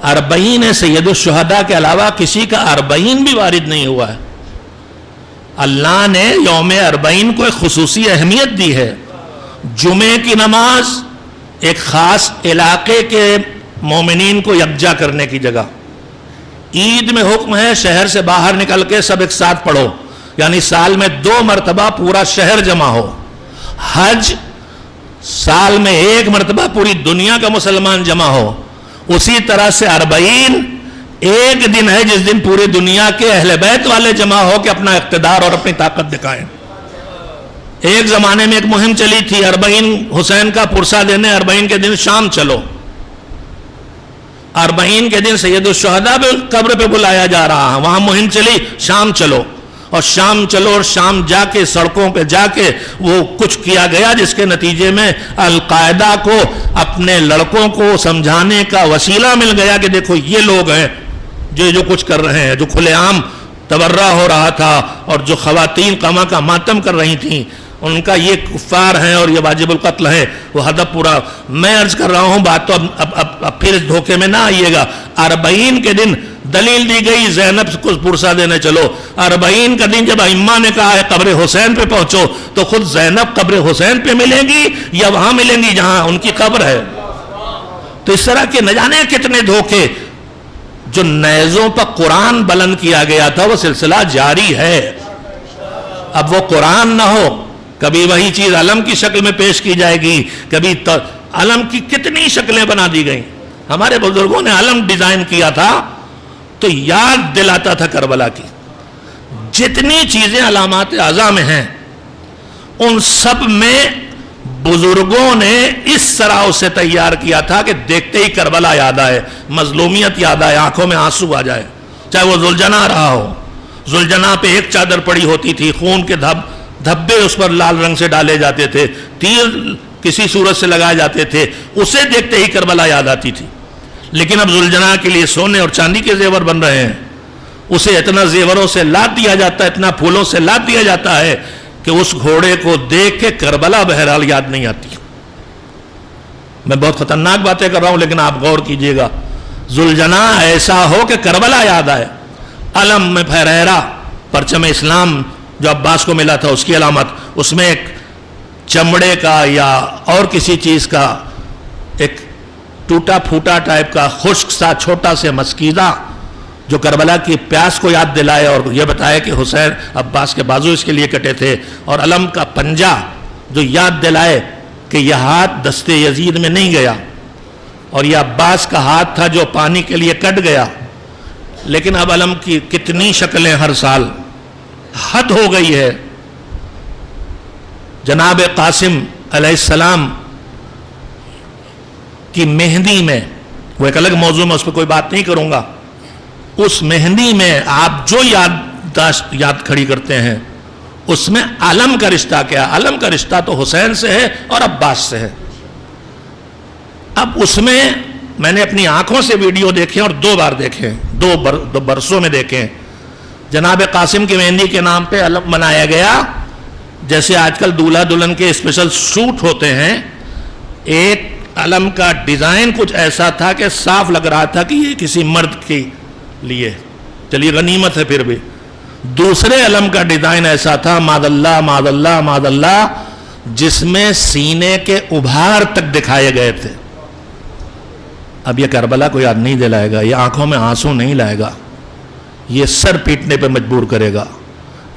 اربعین سید الشہداء کے علاوہ کسی کا اربعین بھی وارد نہیں ہوا ہے۔ اللہ نے یوم اربعین کو ایک خصوصی اہمیت دی ہے۔ جمعے کی نماز ایک خاص علاقے کے مومنین کو یکجا کرنے کی جگہ، عید میں حکم ہے شہر سے باہر نکل کے سب ایک ساتھ پڑھو، یعنی سال میں 2 مرتبہ پورا شہر جمع ہو۔ حج سال میں 1 مرتبہ پوری دنیا کا مسلمان جمع ہو۔ اسی طرح سے اربعین ایک دن ہے جس دن پوری دنیا کے اہل بیت والے جمع ہو کے اپنا اقتدار اور اپنی طاقت دکھائیں۔ ایک زمانے میں ایک مہم چلی تھی، اربعین حسین کا پرسہ دینے، اربعین کے دن شام چلو، اربعین کے دن سید الشہداء پہ قبر پہ بلایا جا رہا ہے، وہاں مہم چلی شام چلو، اور شام چلو اور شام جا کے سڑکوں پہ جا کے وہ کچھ کیا گیا جس کے نتیجے میں القاعدہ کو اپنے لڑکوں کو سمجھانے کا وسیلہ مل گیا کہ دیکھو یہ لوگ ہیں جو کچھ کر رہے ہیں، جو کھلے عام تبرہ ہو رہا تھا اور جو خواتین قما کا ماتم کر رہی تھیں ان کا یہ کفار ہیں اور یہ واجب القتل ہے، وہ ہدف پورا۔ میں عرض کر رہا ہوں بات تو اب پھر اس دھوکے میں نہ آئیے گا۔ اربعین کے دن دلیل دی گئی زینب کو پرسہ دینے چلو، اربعین کا دن جب ائمہ نے کہا ہے قبر حسین پہ پہنچو تو خود زینب قبر حسین پہ ملیں گی یا وہاں ملیں گی جہاں ان کی قبر ہے؟ تو اس طرح کے نہ جانے کتنے دھوکے۔ جو نیزوں پر قرآن بلند کیا گیا تھا وہ سلسلہ جاری ہے۔ اب وہ قرآن نہ ہو، کبھی وہی چیز علم کی شکل میں پیش کی جائے گی، کبھی علم کی کتنی شکلیں بنا دی گئیں۔ ہمارے بزرگوں نے علم ڈیزائن کیا تھا تو یاد دلاتا تھا کربلا کی۔ جتنی چیزیں علامات اعضاء میں ہیں ان سب میں بزرگوں نے اس طرح اسے تیار کیا تھا کہ دیکھتے ہی کربلا یاد آئے، مظلومیت یاد آئے، آنکھوں میں آنسو آ جائے۔ چاہے وہ ذوالجناح رہا ہو، ذوالجناح پہ ایک چادر پڑی ہوتی تھی، خون کے دھبے اس پر لال رنگ سے ڈالے جاتے تھے، تیر کسی صورت سے لگائے جاتے تھے، اسے دیکھتے ہی کربلا یاد آتی تھی۔ لیکن اب ذوالجناح کے لیے سونے اور چاندی کے زیور بن رہے ہیں، اسے اتنا زیوروں سے لاد دیا جاتا ہے، اتنا پھولوں سے لاد دیا جاتا ہے کہ اس گھوڑے کو دیکھ کے کربلا بہرحال یاد نہیں آتی۔ میں بہت خطرناک باتیں کر رہا ہوں لیکن آپ غور کیجئے گا، ذوالجناح ایسا ہو کہ کربلا یاد آئے۔ علم میں پھریرا، پرچم اسلام جو عباس کو ملا تھا اس کی علامت، اس میں ایک چمڑے کا یا اور کسی چیز کا ایک ٹوٹا پھوٹا ٹائپ کا خشک سا چھوٹا سے مسکیدہ جو کربلا کی پیاس کو یاد دلائے اور یہ بتائے کہ حسین عباس کے بازو اس کے لیے کٹے تھے، اور علم کا پنجہ جو یاد دلائے کہ یہ ہاتھ دست یزید میں نہیں گیا اور یہ عباس کا ہاتھ تھا جو پانی کے لیے کٹ گیا۔ لیکن اب علم کی کتنی شکلیں ہر سال، حد ہو گئی ہے۔ جناب قاسم علیہ السلام کی مہندی میں، وہ ایک الگ موضوع میں اس پہ کوئی بات نہیں کروں گا، اس مہندی میں آپ جو یاد کھڑی کرتے ہیں اس میں علم کا رشتہ کیا؟ علم کا رشتہ تو حسین سے ہے اور عباس سے ہے۔ اب اس میں نے اپنی آنکھوں سے ویڈیو دیکھے اور 2 بار دیکھے، 2 برسوں میں دیکھے۔ جناب قاسم کی مہندی کے نام پہ علم بنایا گیا، جیسے آج کل دولہا دلہن کے اسپیشل سوٹ ہوتے ہیں۔ ایک علم کا ڈیزائن کچھ ایسا تھا کہ صاف لگ رہا تھا کہ یہ کسی مرد کے لیے، چلیے غنیمت ہے پھر بھی۔ دوسرے علم کا ڈیزائن ایسا تھا، معاذ اللہ معاذ اللہ معاذ اللہ، جس میں سینے کے ابھار تک دکھائے گئے تھے. اب یہ کربلا کو یاد نہیں دلائے گا, یہ آنکھوں میں آنسو نہیں لائے گا, یہ سر پیٹنے پہ مجبور کرے گا,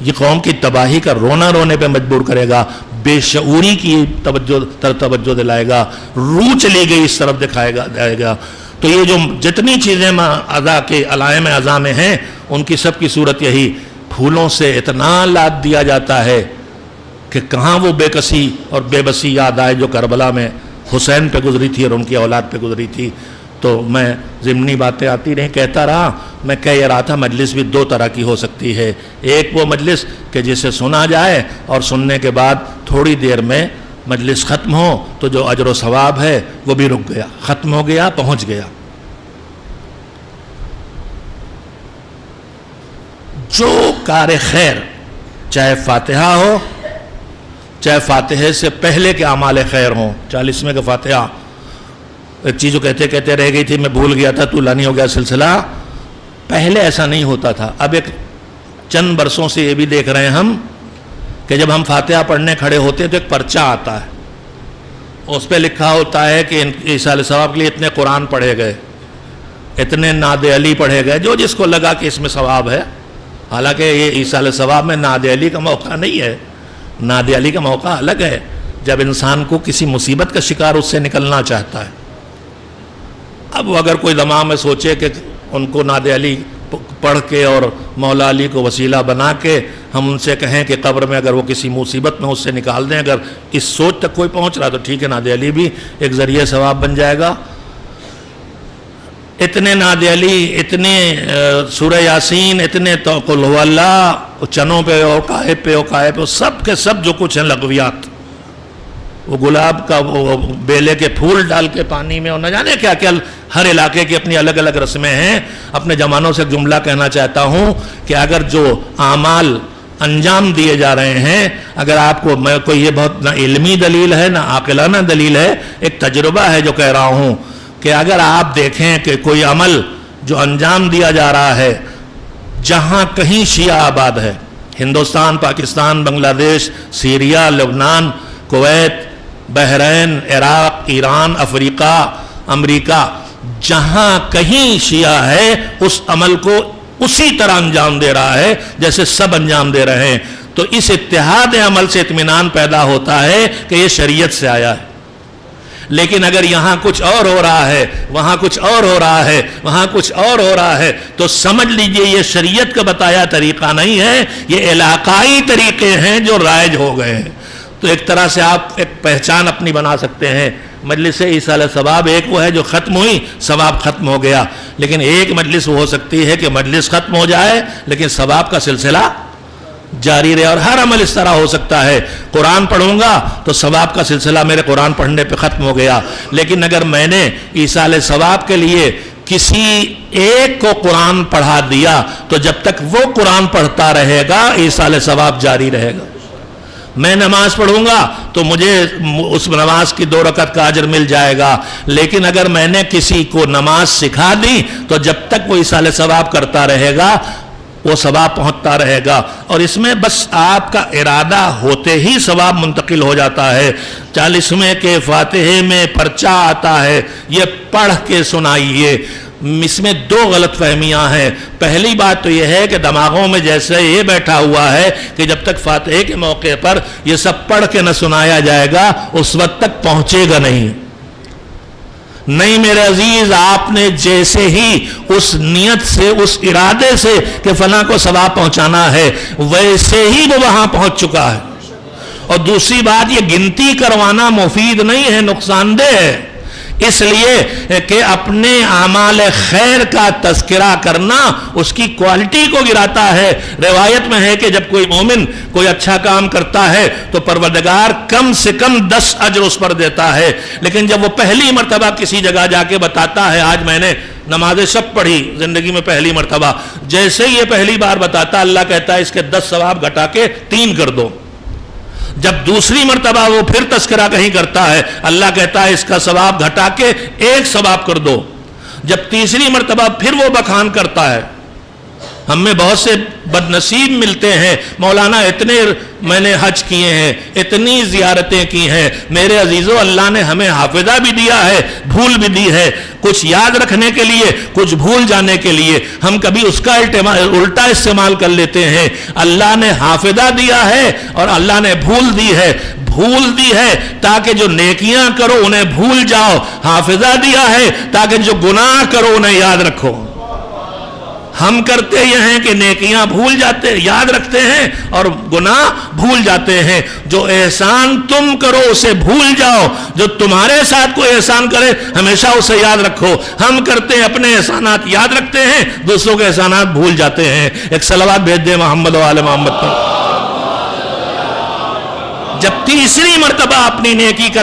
یہ قوم کی تباہی کا رونا رونے پہ مجبور کرے گا, بے شعوری کی توجہ دلائے گا, روح چلی گئی اس طرف دکھائے گا. تو یہ جو جتنی چیزیں اعضاء کے علائم اعضاء میں ہیں ان کی سب کی صورت یہی, پھولوں سے اتنا لاد دیا جاتا ہے کہ کہاں وہ بے کسی اور بے بسی یاد آئے جو کربلا میں حسین پہ گزری تھی اور ان کی اولاد پہ گزری تھی. تو میں ضمنی باتیں آتی رہیں کہتا رہا. میں کہہ رہا تھا مجلس بھی دو طرح کی ہو سکتی ہے. ایک وہ مجلس کہ جسے سنا جائے اور سننے کے بعد تھوڑی دیر میں مجلس ختم ہو تو جو اجر و ثواب ہے وہ بھی رک گیا, ختم ہو گیا, پہنچ گیا. جو کار خیر چاہے فاتحہ ہو چاہے فاتحے سے پہلے کے اعمال خیر ہوں, 40ویں کا فاتحہ, ایک چیز جو کہتے رہ گئی تھی, میں بھول گیا تھا, طولانی ہو گیا سلسلہ. پہلے ایسا نہیں ہوتا تھا. اب ایک چند برسوں سے یہ بھی دیکھ رہے ہیں ہم کہ جب ہم فاتحہ پڑھنے کھڑے ہوتے ہیں تو ایک پرچہ آتا ہے, اس پہ لکھا ہوتا ہے کہ ایصال ثواب کے لیے اتنے قرآن پڑھے گئے, اتنے نعت علی پڑھے گئے, جو جس کو لگا کہ اس میں ثواب ہے. حالانکہ یہ ایصال ثواب میں نعت علی کا موقع نہیں ہے. نعت علی کا موقع الگ ہے جب انسان کو کسی مصیبت کا شکار اس سے نکلنا چاہتا ہے. اب اگر کوئی دماغ میں سوچے کہ ان کو نعت علی پڑھ کے اور مولا علی کو وسیلہ بنا کے ہم ان سے کہیں کہ قبر میں اگر وہ کسی مصیبت میں اس سے نکال دیں, اگر اس سوچ تک کوئی پہنچ رہا تو ٹھیک ہے, نعت علی بھی ایک ذریعہ ثواب بن جائے گا. اتنے نعت علی, اتنے سورہ یاسین, اتنے قل هو اللہ, چنوں پہ اور کائے پہ سب کے سب جو کچھ ہیں لغویات, وہ گلاب کا وہ بیلے کے پھول ڈال کے پانی میں, اور نہ جانے کیا کیا, ہر علاقے کی اپنی الگ الگ رسمیں ہیں. اپنے جوانوں سے ایک جملہ کہنا چاہتا ہوں کہ اگر جو اعمال انجام دیے جا رہے ہیں, اگر آپ کو کوئی یہ بہت نہ علمی دلیل ہے نہ عاقلانہ دلیل ہے, ایک تجربہ ہے جو کہہ رہا ہوں کہ اگر آپ دیکھیں کہ کوئی عمل جو انجام دیا جا رہا ہے جہاں کہیں شیعہ آباد ہے, ہندوستان, پاکستان, بنگلہ دیش, سیریا, لبنان, کویت, بحرین, عراق, ایران, افریقہ, امریکہ, جہاں کہیں شیعہ ہے اس عمل کو اسی طرح انجام دے رہا ہے جیسے سب انجام دے رہے ہیں. تو اس اتحاد عمل سے اطمینان پیدا ہوتا ہے کہ یہ شریعت سے آیا ہے. لیکن اگر یہاں کچھ اور ہو رہا ہے, وہاں کچھ اور ہو رہا ہے, وہاں کچھ اور ہو رہا ہے, تو سمجھ لیجئے یہ شریعت کا بتایا طریقہ نہیں ہے, یہ علاقائی طریقے ہیں جو رائج ہو گئے ہیں. تو ایک طرح سے آپ ایک پہچان اپنی بنا سکتے ہیں. مجلس ایصال ثواب ایک وہ ہے جو ختم ہوئی, ثواب ختم ہو گیا. لیکن ایک مجلس وہ ہو سکتی ہے کہ مجلس ختم ہو جائے لیکن ثواب کا سلسلہ جاری رہے. اور ہر عمل اس طرح ہو سکتا ہے, قرآن پڑھوں گا تو ثواب کا سلسلہ میرے قرآن پڑھنے پہ ختم ہو گیا. لیکن اگر میں نے ایصال ثواب کے لیے کسی ایک کو قرآن پڑھا دیا تو جب تک وہ قرآن پڑھتا رہے گا ایصال ثواب جاری رہے گا. میں نماز پڑھوں گا تو مجھے اس نماز کی 2 رکعت کا اجر مل جائے گا. لیکن اگر میں نے کسی کو نماز سکھا دی تو جب تک وہ ایصال ثواب کرتا رہے گا وہ ثواب پہنچتا رہے گا. اور اس میں بس آپ کا ارادہ ہوتے ہی ثواب منتقل ہو جاتا ہے. 40ویں کے فاتحے میں پرچہ آتا ہے, یہ پڑھ کے سنائیے. اس میں 2 غلط فہمیاں ہیں. پہلی بات تو یہ ہے کہ دماغوں میں جیسے یہ بیٹھا ہوا ہے کہ جب تک فاتحے کے موقع پر یہ سب پڑھ کے نہ سنایا جائے گا اس وقت تک پہنچے گا نہیں. نہیں میرے عزیز, آپ نے جیسے ہی اس نیت سے, اس ارادے سے کہ فلاں کو ثواب پہنچانا ہے, ویسے ہی وہ وہاں پہنچ چکا ہے. اور دوسری بات, یہ گنتی کروانا مفید نہیں ہے, نقصان دہ ہے. اس لیے کہ اپنے اعمال خیر کا تذکرہ کرنا اس کی کوالٹی کو گراتا ہے. روایت میں ہے کہ جب کوئی مومن کوئی اچھا کام کرتا ہے تو پروردگار کم سے کم 10 اجر اس پر دیتا ہے. لیکن جب وہ پہلی مرتبہ کسی جگہ جا کے بتاتا ہے آج میں نے نماز شب پڑھی زندگی میں پہلی مرتبہ, جیسے ہی یہ پہلی بار بتاتا اللہ کہتا ہے اس کے 10 ثواب گھٹا کے 3 کر دو. جب دوسری مرتبہ وہ پھر تذکرہ کہیں کرتا ہے اللہ کہتا ہے اس کا ثواب گھٹا کے 1 ثواب کر دو. جب تیسری مرتبہ پھر وہ بخان کرتا ہے ہم میں بہت سے بدنصیب ملتے ہیں، مولانا اتنے میں نے حج کیے ہیں، اتنی زیارتیں کی ہیں۔ میرے عزیزو، اللہ نے ہمیں حافظہ بھی دیا ہے، بھول بھی دی ہے، کچھ یاد رکھنے کے لیے، کچھ بھول جانے کے لیے۔ ہم کبھی اس کا الٹا استعمال کر لیتے ہیں۔ اللہ نے حافظہ دیا ہے اور اللہ نے بھول دی ہے تاکہ جو نیکیاں کرو انہیں بھول جاؤ، حافظہ دیا ہے تاکہ جو گناہ کرو انہیں یاد رکھو۔ ہم کرتے یہ ہیں کہ نیکیاں یاد رکھتے ہیں اور گناہ بھول جاتے ہیں۔ جو احسان تم کرو اسے بھول جاؤ، جو تمہارے ساتھ کوئی احسان کرے ہمیشہ اسے یاد رکھو۔ ہم کرتے ہیں اپنے احسانات یاد رکھتے ہیں، دوسروں کے احسانات بھول جاتے ہیں۔ ایک صلوات بھیج دیں محمد و آل محمد پر۔ جب تیسری مرتبہ اپنی نیکی کا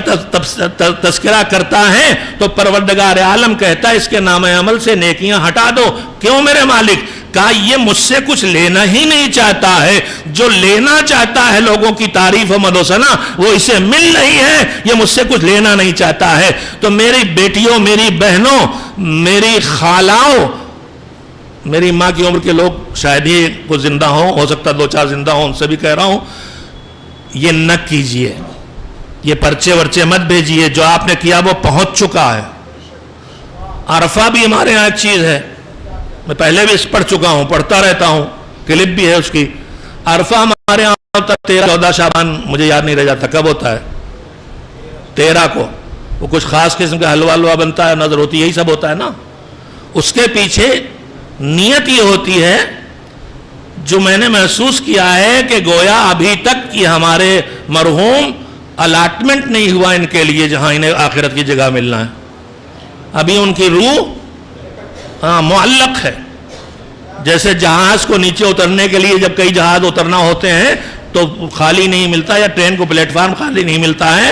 تذکرہ کرتا ہے تو پروردگار عالم کہتا ہے اس کے نام عمل سے نیکیاں ہٹا دو۔ کیوں میرے مالک؟ کہا یہ مجھ سے کچھ لینا ہی نہیں چاہتا ہے، جو لینا چاہتا ہے لوگوں کی تعریف و مدح و ثنا وہ اسے مل نہیں ہے، یہ مجھ سے کچھ لینا نہیں چاہتا ہے۔ تو میری بیٹیوں، میری بہنوں، میری خالاؤں، میری ماں کی عمر کے لوگ شاید ہی کچھ زندہ ہوں، ہو سکتا 2-4 زندہ ہوں، ان سے بھی کہہ رہا ہوں یہ نہ کیجئے، یہ پرچے ورچے مت بھیجئے، جو آپ نے کیا وہ پہنچ چکا ہے۔ عرفہ بھی ہمارے ہاں ایک چیز ہے، میں پہلے بھی پڑھ چکا ہوں، پڑھتا رہتا ہوں، کلپ بھی ہے اس کی۔ عرفہ ہمارے ہاں ہوتا ہے 13-14 شعبان، مجھے یاد نہیں رہ جاتا کب ہوتا ہے، 13 کو۔ وہ کچھ خاص قسم کا حلوہ بنتا ہے، نظر ہوتی ہے، یہی سب ہوتا ہے نا۔ اس کے پیچھے نیت یہ ہوتی ہے جو میں نے محسوس کیا ہے کہ گویا ابھی تک یہ ہمارے مرحوم الاٹمنٹ نہیں ہوا ان کے لیے جہاں انہیں آخرت کی جگہ ملنا ہے، ابھی ان کی روح معلق ہے۔ جیسے جہاز کو نیچے اترنے کے لیے جب کئی جہاز اترنا ہوتے ہیں تو خالی نہیں ملتا، یا ٹرین کو پلیٹ فارم خالی نہیں ملتا ہے،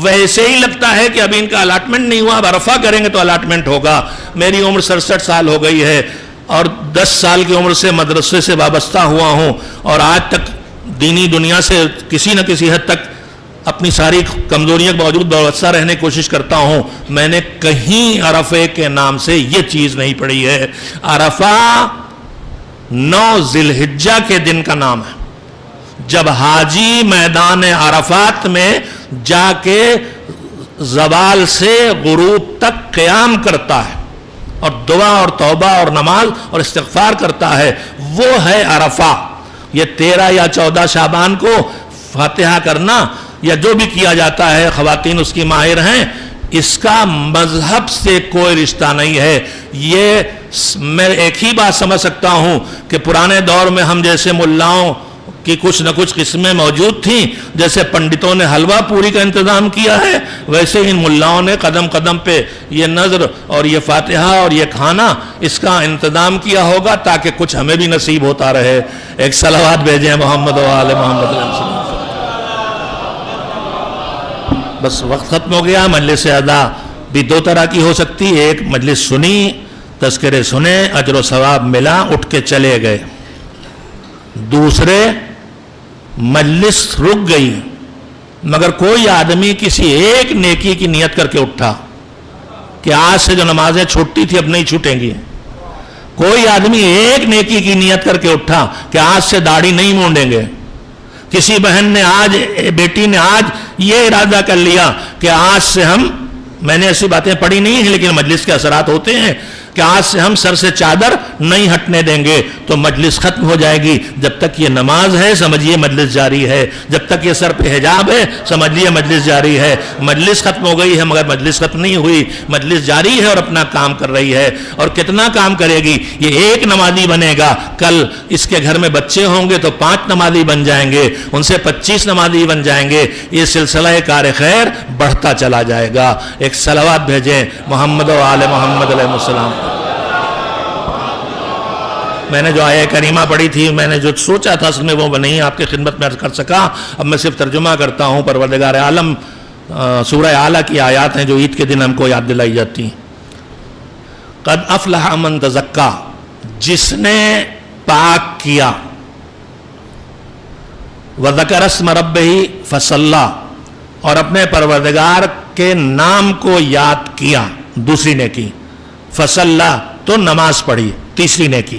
ویسے ہی لگتا ہے کہ ابھی ان کا الاٹمنٹ نہیں ہوا، اب عرفہ کریں گے تو الاٹمنٹ ہوگا۔ میری عمر 67 سال ہو گئی ہے اور 10 سال کی عمر سے مدرسے سے وابستہ ہوا ہوں، اور آج تک دینی دنیا سے کسی نہ کسی حد تک اپنی ساری کمزوریوں کے باوجود وابستہ رہنے کی کوشش کرتا ہوں۔ میں نے کہیں عرفے کے نام سے یہ چیز نہیں پڑھی ہے۔ عرفہ 9 ذی الحجہ کے دن کا نام ہے، جب حاجی میدان عرفات میں جا کے زوال سے غروب تک قیام کرتا ہے اور دعا اور توبہ اور نماز اور استغفار کرتا ہے، وہ ہے عرفہ۔ یہ 13 یا 14 شعبان کو فاتحہ کرنا یا جو بھی کیا جاتا ہے، خواتین اس کی ماہر ہیں، اس کا مذہب سے کوئی رشتہ نہیں ہے۔ یہ میں ایک ہی بات سمجھ سکتا ہوں کہ پرانے دور میں ہم جیسے ملاؤں کی کچھ نہ کچھ قسمیں موجود تھیں، جیسے پنڈتوں نے حلوہ پوری کا انتظام کیا ہے، ویسے ان ملاؤں نے قدم قدم پہ یہ نظر اور یہ فاتحہ اور یہ کھانا اس کا انتظام کیا ہوگا تاکہ کچھ ہمیں بھی نصیب ہوتا رہے۔ ایک صلوات بھیجیں محمد و آل محمد علیہ وسلم۔ بس وقت ختم ہو گیا۔ مجلس ادا بھی 2 طرح کی ہو سکتی، ایک مجلس سنی، تذکرے سنے، اجر و ثواب ملا، اٹھ کے چلے گئے۔ دوسرے مجلس رک گئی مگر کوئی آدمی کسی ایک نیکی کی نیت کر کے اٹھا کہ آج سے جو نمازیں چھوٹتی تھی اب نہیں چھوٹیں گی۔ کوئی آدمی ایک نیکی کی نیت کر کے اٹھا کہ آج سے داڑھی نہیں مونڈیں گے۔ کسی بہن نے آج، بیٹی نے آج یہ ارادہ کر لیا کہ آج سے میں نے ایسی باتیں پڑھی نہیں ہیں لیکن مجلس کے اثرات ہوتے ہیں کہ آج سے ہم سر سے چادر نہیں ہٹنے دیں گے، تو مجلس ختم ہو جائے گی۔ جب تک یہ نماز ہے سمجھیے مجلس جاری ہے، جب تک یہ سر پہ حجاب ہے سمجھیے مجلس جاری ہے۔ مجلس ختم ہو گئی ہے مگر مجلس ختم نہیں ہوئی، مجلس جاری ہے اور اپنا کام کر رہی ہے۔ اور کتنا کام کرے گی؟ یہ ایک نمازی بنے گا، کل اس کے گھر میں بچے ہوں گے تو 5 نمازی بن جائیں گے، ان سے 25 نمازی بن جائیں گے۔ یہ سلسلہ کار خیر بڑھتا چلا جائے گا۔ ایک صلوات بھیجیں محمد و آل محمد علیہ السلام۔ میں نے جو آیہ کریمہ پڑھی تھی، میں نے جو سوچا تھا اصل میں وہ نہیں آپ کی خدمت میں عرض کر سکا، اب میں صرف ترجمہ کرتا ہوں۔ پروردگار عالم سورہ اعلیٰ کی آیات ہیں جو عید کے دن ہم کو یاد دلائی جاتی ہیں۔ قد افلح من تزکا، جس نے پاک کیا، وذکر اسم ربہ فصلی، اور اپنے پروردگار کے نام کو یاد کیا، دوسری نیکی، فصلی تو نماز پڑھی، تیسری نیکی۔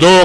2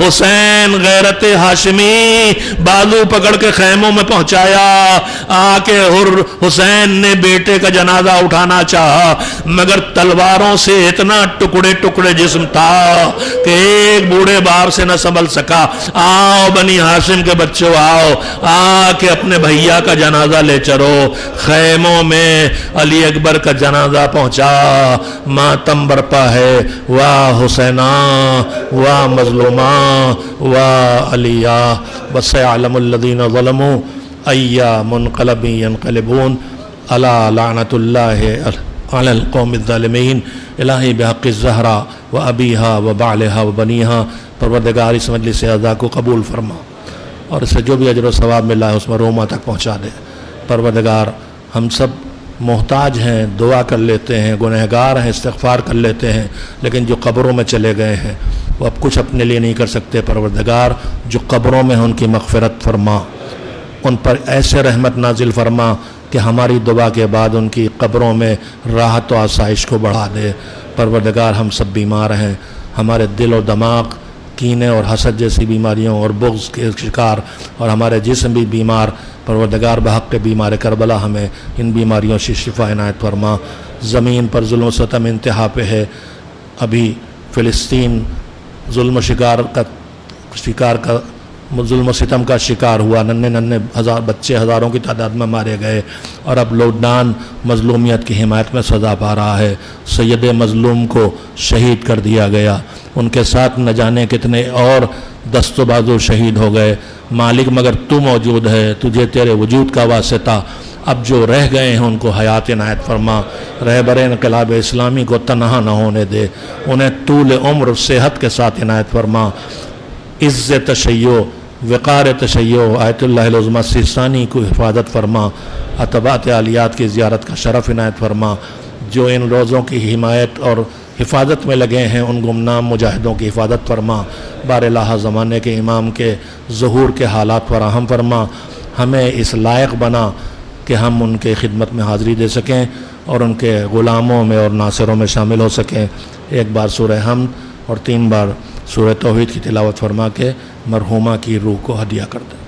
حسین غیرت ہاشمی بازو پکڑ کے خیموں میں پہنچایا. آ کے حسین نے بیٹے کا جنازہ اٹھانا چاہا مگر تلواروں سے اتنا ٹکڑے ٹکڑے جسم تھا کہ ایک بوڑھے باپ سے نہ سنبھل سکا. آؤ بنی ہاشم کے بچوں آؤ, آ کے اپنے بھیا کا جنازہ لے چلو. خیموں میں علی اکبر کا جنازہ پہنچا, ماتم برپا ہے. واہ حسینہ واہ مظلومہ واہ علیہ وسيعلم الذين ظلموا أي منقلب ينقلبون ألا لعنة الله على القوم الظالمين. الہی بحق الزہرا و ابیہا و بعلہا و بنیہا, پروردگار اس مجلس اعزا کو قبول فرما اور اسے جو بھی اجر و ثواب ملا ہے اس میں روما تک پہنچا دے. پروردگار ہم سب محتاج ہیں, دعا کر لیتے ہیں, گنہگار ہیں, استغفار کر لیتے ہیں, لیکن جو قبروں میں چلے گئے ہیں وہ اب کچھ اپنے لیے نہیں کر سکتے. پروردگار جو قبروں میں ہیں ان کی مغفرت فرما, ان پر ایسے رحمت نازل فرما کہ ہماری دعا کے بعد ان کی قبروں میں راحت و آسائش کو بڑھا دے. پروردگار ہم سب بیمار ہیں, ہمارے دل و دماغ کینے اور حسد جیسی بیماریوں اور بغض کے شکار, اور ہمارے جسم بھی بیمار. پروردگار بحق کے بیمار کربلا ہمیں ان بیماریوں سے شفا عنایت فرما. زمین پر ظلم و ستم انتہا پہ ہے. ابھی فلسطین ظلم و ظلم و ستم کا شکار ہوا, ننھے بچے ہزاروں کی تعداد میں مارے گئے, اور اب لبنان مظلومیت کی حمایت میں سزا پا رہا ہے. سید مظلوم کو شہید کر دیا گیا, ان کے ساتھ نہ جانے کتنے اور دست و بازو شہید ہو گئے. مالک مگر تو موجود ہے, تجھے تیرے وجود کا واسطہ. اب جو رہ گئے ہیں ان کو حیات عنایت فرما. رہبر انقلاب اسلامی کو تنہا نہ ہونے دے, انہیں طول عمر صحت کے ساتھ عنایت فرما. عز تشیع وقار تشیع آیت اللہ العظمیٰ سیستانی کو حفاظت فرما. اتباعت عالیات کی زیارت کا شرف عنایت فرما. جو ان روزوں کی حمایت اور حفاظت میں لگے ہیں ان گمنام مجاہدوں کی حفاظت فرما. بار الہ زمانے کے امام کے ظہور کے حالات فراہم فرما. ہمیں اس لائق بنا کہ ہم ان کے خدمت میں حاضری دے سکیں اور ان کے غلاموں میں اور ناصروں میں شامل ہو سکیں. ایک بار سورہ حمد اور 3 بار سورہ توحید کی تلاوت فرما کے مرحومہ کی روح کو ہدیہ کر دیں.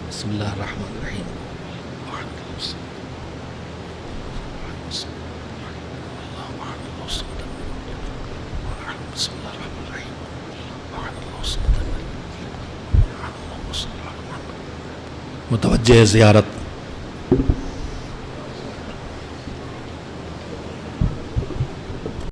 بسم اللہ الرحمن الرحیم. متوجہ زیارت